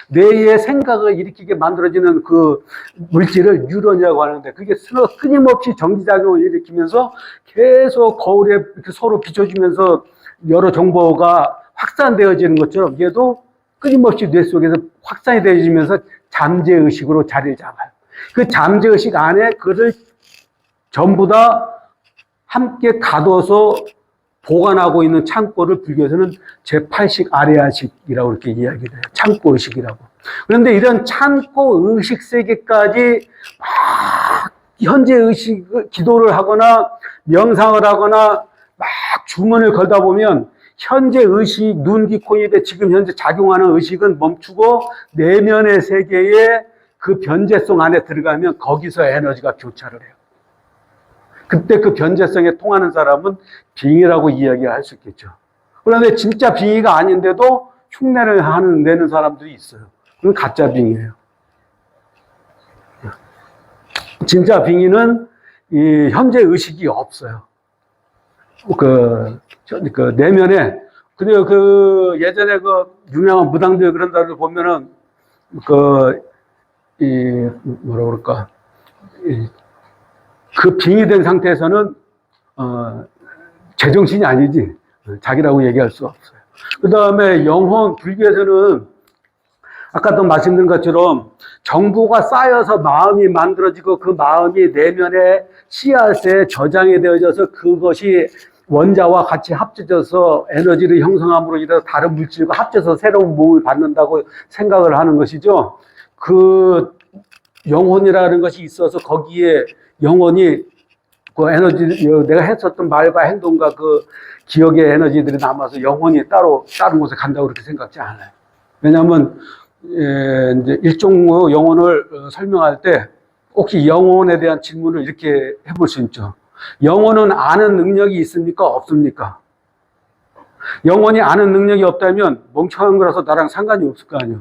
뇌의 생각을 일으키게 만들어지는 그 물질을 뉴런이라고 하는데 그게 끊임없이 전기작용을 일으키면서 계속 거울에 이렇게 서로 비춰주면서 여러 정보가 확산되어지는 것처럼 얘도 끊임없이 뇌 속에서 확산이 되어지면서 잠재의식으로 자리를 잡아요. 그 잠재의식 안에 그를 전부 다 함께 가둬서 보관하고 있는 창고를 불교에서는 제8식 아레아식이라고 이렇게 이야기를 해요. 창고의식이라고. 그런데 이런 창고의식 세계까지 막 현재 의식, 기도를 하거나 명상을 하거나 막 주문을 걸다 보면 현재 의식, 눈, 귀, 코, 입에 지금 현재 작용하는 의식은 멈추고 내면의 세계의 그 변재성 안에 들어가면 거기서 에너지가 교차를 해요. 그때 그 변재성에 통하는 사람은 빙의라고 이야기할 수 있겠죠. 그런데 진짜 빙의가 아닌데도 흉내를 내는 사람들이 있어요. 그건 가짜 빙의예요. 진짜 빙의는 이 현재 의식이 없어요. 그 내면에, 근데 그 예전에 그 유명한 무당들 그런 사람들 보면은 뭐라 그럴까, 그 빙의된 상태에서는 제정신이 아니지 자기라고 얘기할 수 없어요. 그 다음에 영혼, 불교에서는 아까도 말씀드린 것처럼 정보가 쌓여서 마음이 만들어지고 그 마음이 내면의 씨앗에 저장이 되어져서 그것이 원자와 같이 합쳐져서 에너지를 형성함으로 인해서 다른 물질과 합쳐서 새로운 몸을 받는다고 생각을 하는 것이죠. 그 영혼이라는 것이 있어서 거기에 영혼이 그 에너지, 내가 했었던 말과 행동과 그 기억의 에너지들이 남아서 영혼이 따로 다른 곳에 간다고 그렇게 생각지 않아요. 왜냐하면 이제 일종의 영혼을 설명할 때 혹시 영혼에 대한 질문을 이렇게 해볼 수 있죠. 영혼은 아는 능력이 있습니까? 없습니까? 영혼이 아는 능력이 없다면 멍청한 거라서 나랑 상관이 없을 거 아니에요.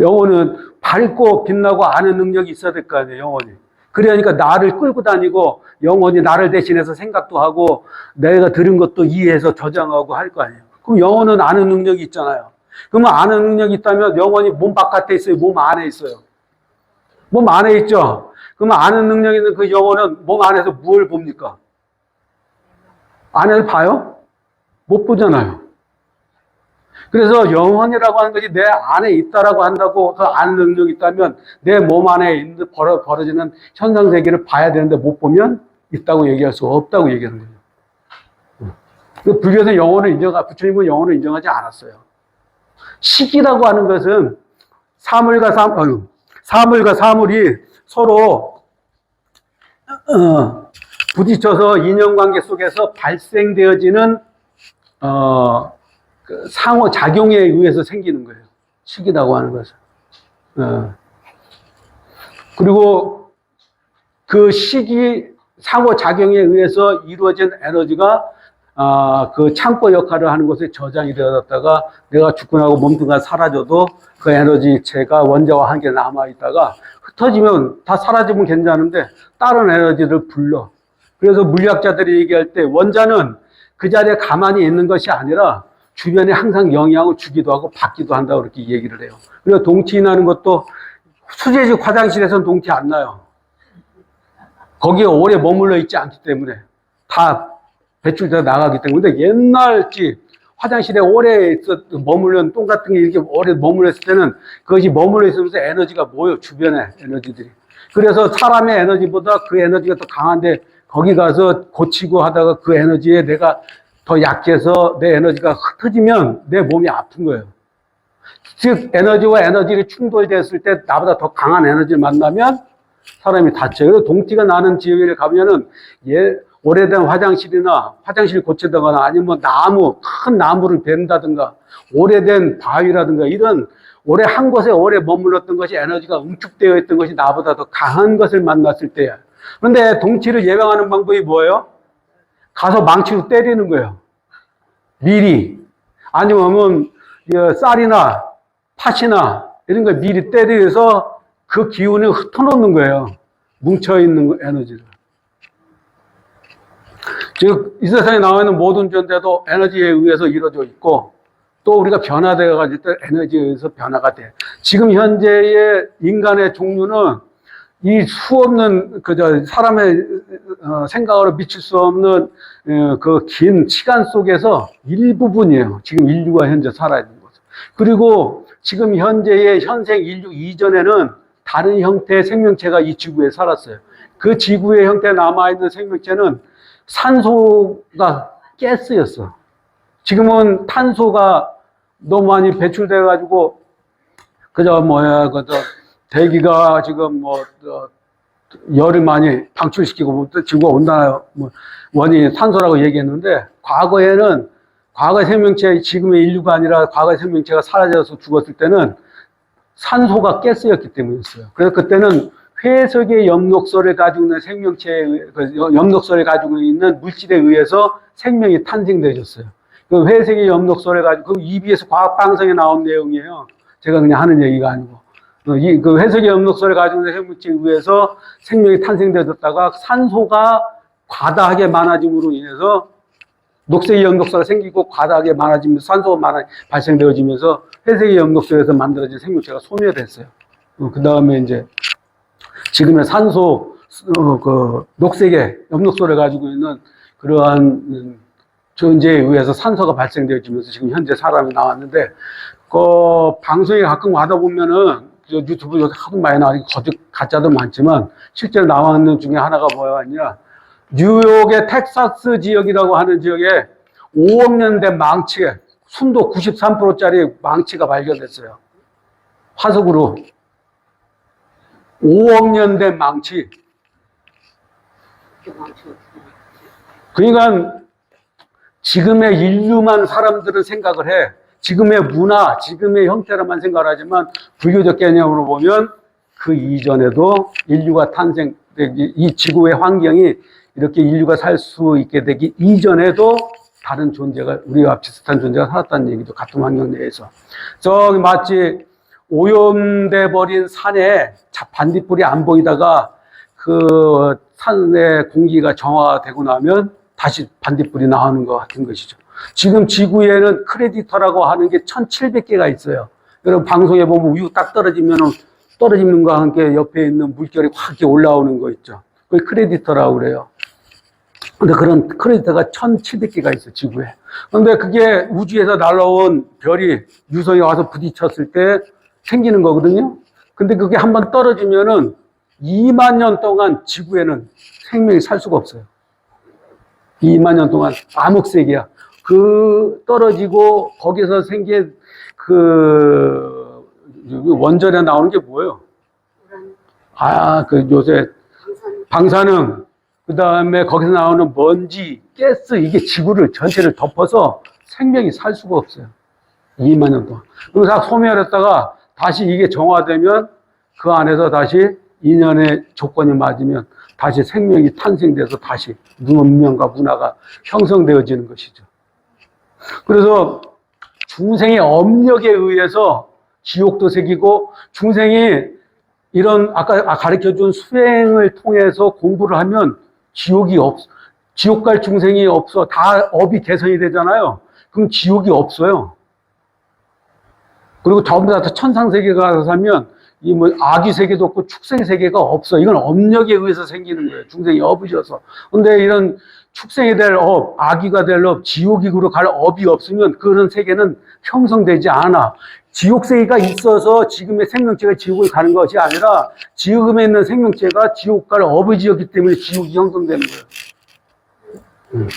영혼은 밝고 빛나고 아는 능력이 있어야 될 거 아니에요, 영혼이. 그러니까 나를 끌고 다니고 영혼이 나를 대신해서 생각도 하고 내가 들은 것도 이해해서 저장하고 할 거 아니에요. 그럼 영혼은 아는 능력이 있잖아요. 그러면 아는 능력이 있다면 영혼이 몸 바깥에 있어요? 몸 안에 있어요? 몸 안에 있죠? 그러면 아는 능력이 있는 그 영혼은 몸 안에서 무엇을 봅니까? 안을 봐요? 못 보잖아요. 그래서 영혼이라고 하는 것이 내 안에 있다라고 한다고 그 아는 능력이 있다면 내 몸 안에 벌어지는 현상 세계를 봐야 되는데 못 보면 있다고 얘기할 수 없다고 얘기하는 거죠. 불교에서 영혼을 부처님은 영혼을 인정하지 않았어요. 식이라고 하는 것은 사물과 사물이 서로 부딪혀서 인연관계 속에서 발생되어지는 그 상호작용에 의해서 생기는 거예요. 식이라고 하는 것은. 그리고 그 식이 상호작용에 의해서 이루어진 에너지가 그 창고 역할을 하는 곳에 저장이 되어졌다가 내가 죽고 나고 몸뚱이가 사라져도 그 에너지체가 원자와 함께 남아있다가 흩어지면 다 사라지면 괜찮은데 다른 에너지를 불러. 그래서 물리학자들이 얘기할 때 원자는 그 자리에 가만히 있는 것이 아니라 주변에 항상 영향을 주기도 하고 받기도 한다고 그렇게 얘기를 해요. 그래서 동티 나는 것도 수제식 화장실에서는 동티 안 나요. 거기에 오래 머물러 있지 않기 때문에 다 배출돼서 나가기 때문에. 근데 옛날 집 화장실에 오래 머물면 똥 같은 게 이렇게 오래 머물러 있을 때는 그것이 머물러 있으면서 에너지가 모여, 주변에 에너지들이. 그래서 사람의 에너지보다 그 에너지가 더 강한데 거기 가서 고치고 하다가 그 에너지에 내가 더 약해서 내 에너지가 흩어지면 내 몸이 아픈 거예요. 즉 에너지와 에너지를 충돌됐을 때 나보다 더 강한 에너지를 만나면 사람이 다쳐요. 그래서 동티가 나는 지역에 가면은 오래된 화장실이나 화장실 고치다거나 아니면 나무, 큰 나무를 벤다든가 오래된 바위라든가 이런 오래 한 곳에 오래 머물렀던 것이 에너지가 응축되어 있던 것이 나보다 더 강한 것을 만났을 때야. 그런데 동치를 예방하는 방법이 뭐예요? 가서 망치로 때리는 거예요. 미리. 아니면 쌀이나 팥이나 이런 걸 미리 때려서 그 기운을 흩어놓는 거예요. 뭉쳐있는 에너지를. 즉, 이 세상에 나와 있는 모든 존재도 에너지에 의해서 이루어져 있고, 또 우리가 변화되어 가지고 에너지에 의해서 변화가 돼. 지금 현재의 인간의 종류는 이 수없는 사람의 생각으로 미칠 수 없는 그 긴 시간 속에서 일부분이에요. 지금 인류가 현재 살아있는 것. 그리고 지금 현재의 현생 인류 이전에는 다른 형태의 생명체가 이 지구에 살았어요. 그 지구의 형태에 남아있는 생명체는 산소가 가스였어. 지금은 탄소가 너무 많이 배출돼가지고, 대기가 지금 열을 많이 방출시키고, 지구가 온난화 원인이 탄소라고 얘기했는데, 과거의 생명체, 지금의 인류가 아니라 과거의 생명체가 사라져서 죽었을 때는 산소가 가스였기 때문이었어요. 그래서 그때는 회색의 엽록소를 가지고 있는 엽록소를 가지고 있는 물질에 의해서 생명이 탄생되어졌어요. 그 회색의 엽록소를 가지고, 그 EBS 과학방송에 나온 내용이에요. 제가 그냥 하는 얘기가 아니고. 그 회색의 엽록소를 가지고 있는 생물체에 의해서 생명이 탄생되어졌다가 산소가 과다하게 많아짐으로 인해서 녹색의 엽록소가 생기고 과다하게 많아지면서 산소가 발생되어지면서 회색의 엽록소에서 만들어진 생물체가 소멸됐어요. 그 다음에 이제 지금의 녹색의 엽록소를 가지고 있는 그러한 존재에 의해서 산소가 발생되어지면서 지금 현재 사람이 나왔는데, 방송에 가끔 와다 보면은 유튜브 여기 하도 많이 나와서 가짜도 많지만 실제로 나왔는 중에 하나가 뭐였냐, 뉴욕의 텍사스 지역이라고 하는 지역에 5억 년 된 망치에 순도 93%짜리 망치가 발견됐어요. 화석으로 5억 년 된 망치. 그러니까 지금의 인류만 사람들은 생각을 해. 지금의 문화, 지금의 형태로만 생각을 하지만 불교적 개념으로 보면 그 이전에도 인류가 이 지구의 환경이 이렇게 인류가 살 수 있게 되기 이전에도 다른 존재가, 우리와 비슷한 존재가 살았다는 얘기도 같은 환경 내에서. 저기 마치 오염돼 버린 산에 반딧불이 안 보이다가 그 산의 공기가 정화되고 나면 다시 반딧불이 나오는 것 같은 것이죠. 지금 지구에는 크레디터라고 하는 게 1700개가 있어요. 여러분 방송에 보면 우유 딱 떨어지면 떨어지는 것과 함께 옆에 있는 물결이 확 이렇게 올라오는 거 있죠. 그걸 크레디터라고 그래요. 근데 그런 크레디터가 1700개가 있어요, 지구에. 근데 그게 우주에서 날아온 별이 유성에 와서 부딪혔을 때 생기는 거거든요. 근데 그게 한번 떨어지면은 2만 년 동안 지구에는 생명이 살 수가 없어요. 2만 년 동안 암흑색이야. 그 떨어지고 거기서 생긴 그 원전에 나오는 게 뭐예요? 요새 방사능, 그 다음에 거기서 나오는 먼지, 가스, 이게 지구를 전체를 덮어서 생명이 살 수가 없어요. 2만 년 동안. 그리고 다 소멸했다가 다시 이게 정화되면 그 안에서 다시 인연의 조건이 맞으면 다시 생명이 탄생돼서 다시 문명과 문화가 형성되어지는 것이죠. 그래서 중생의 업력에 의해서 지옥도 새기고, 중생이 이런 아까 가르쳐준 수행을 통해서 공부를 하면 지옥 갈 중생이 없어. 다 업이 개선이 되잖아요. 그럼 지옥이 없어요. 그리고 전부 다 천상세계 가서 살면 이 아기 세계도 없고 축생 세계가 없어. 이건 업력에 의해서 생기는 거예요. 중생이 업이셔서. 근데 이런 축생이 될 업, 아기가 될 업, 지옥으로 갈 업이 없으면 그런 세계는 형성되지 않아. 지옥 세계가 있어서 지금의 생명체가 지옥을 가는 것이 아니라 지금에 있는 생명체가 지옥 갈 업을 지었기 때문에 지옥이 형성되는 거예요.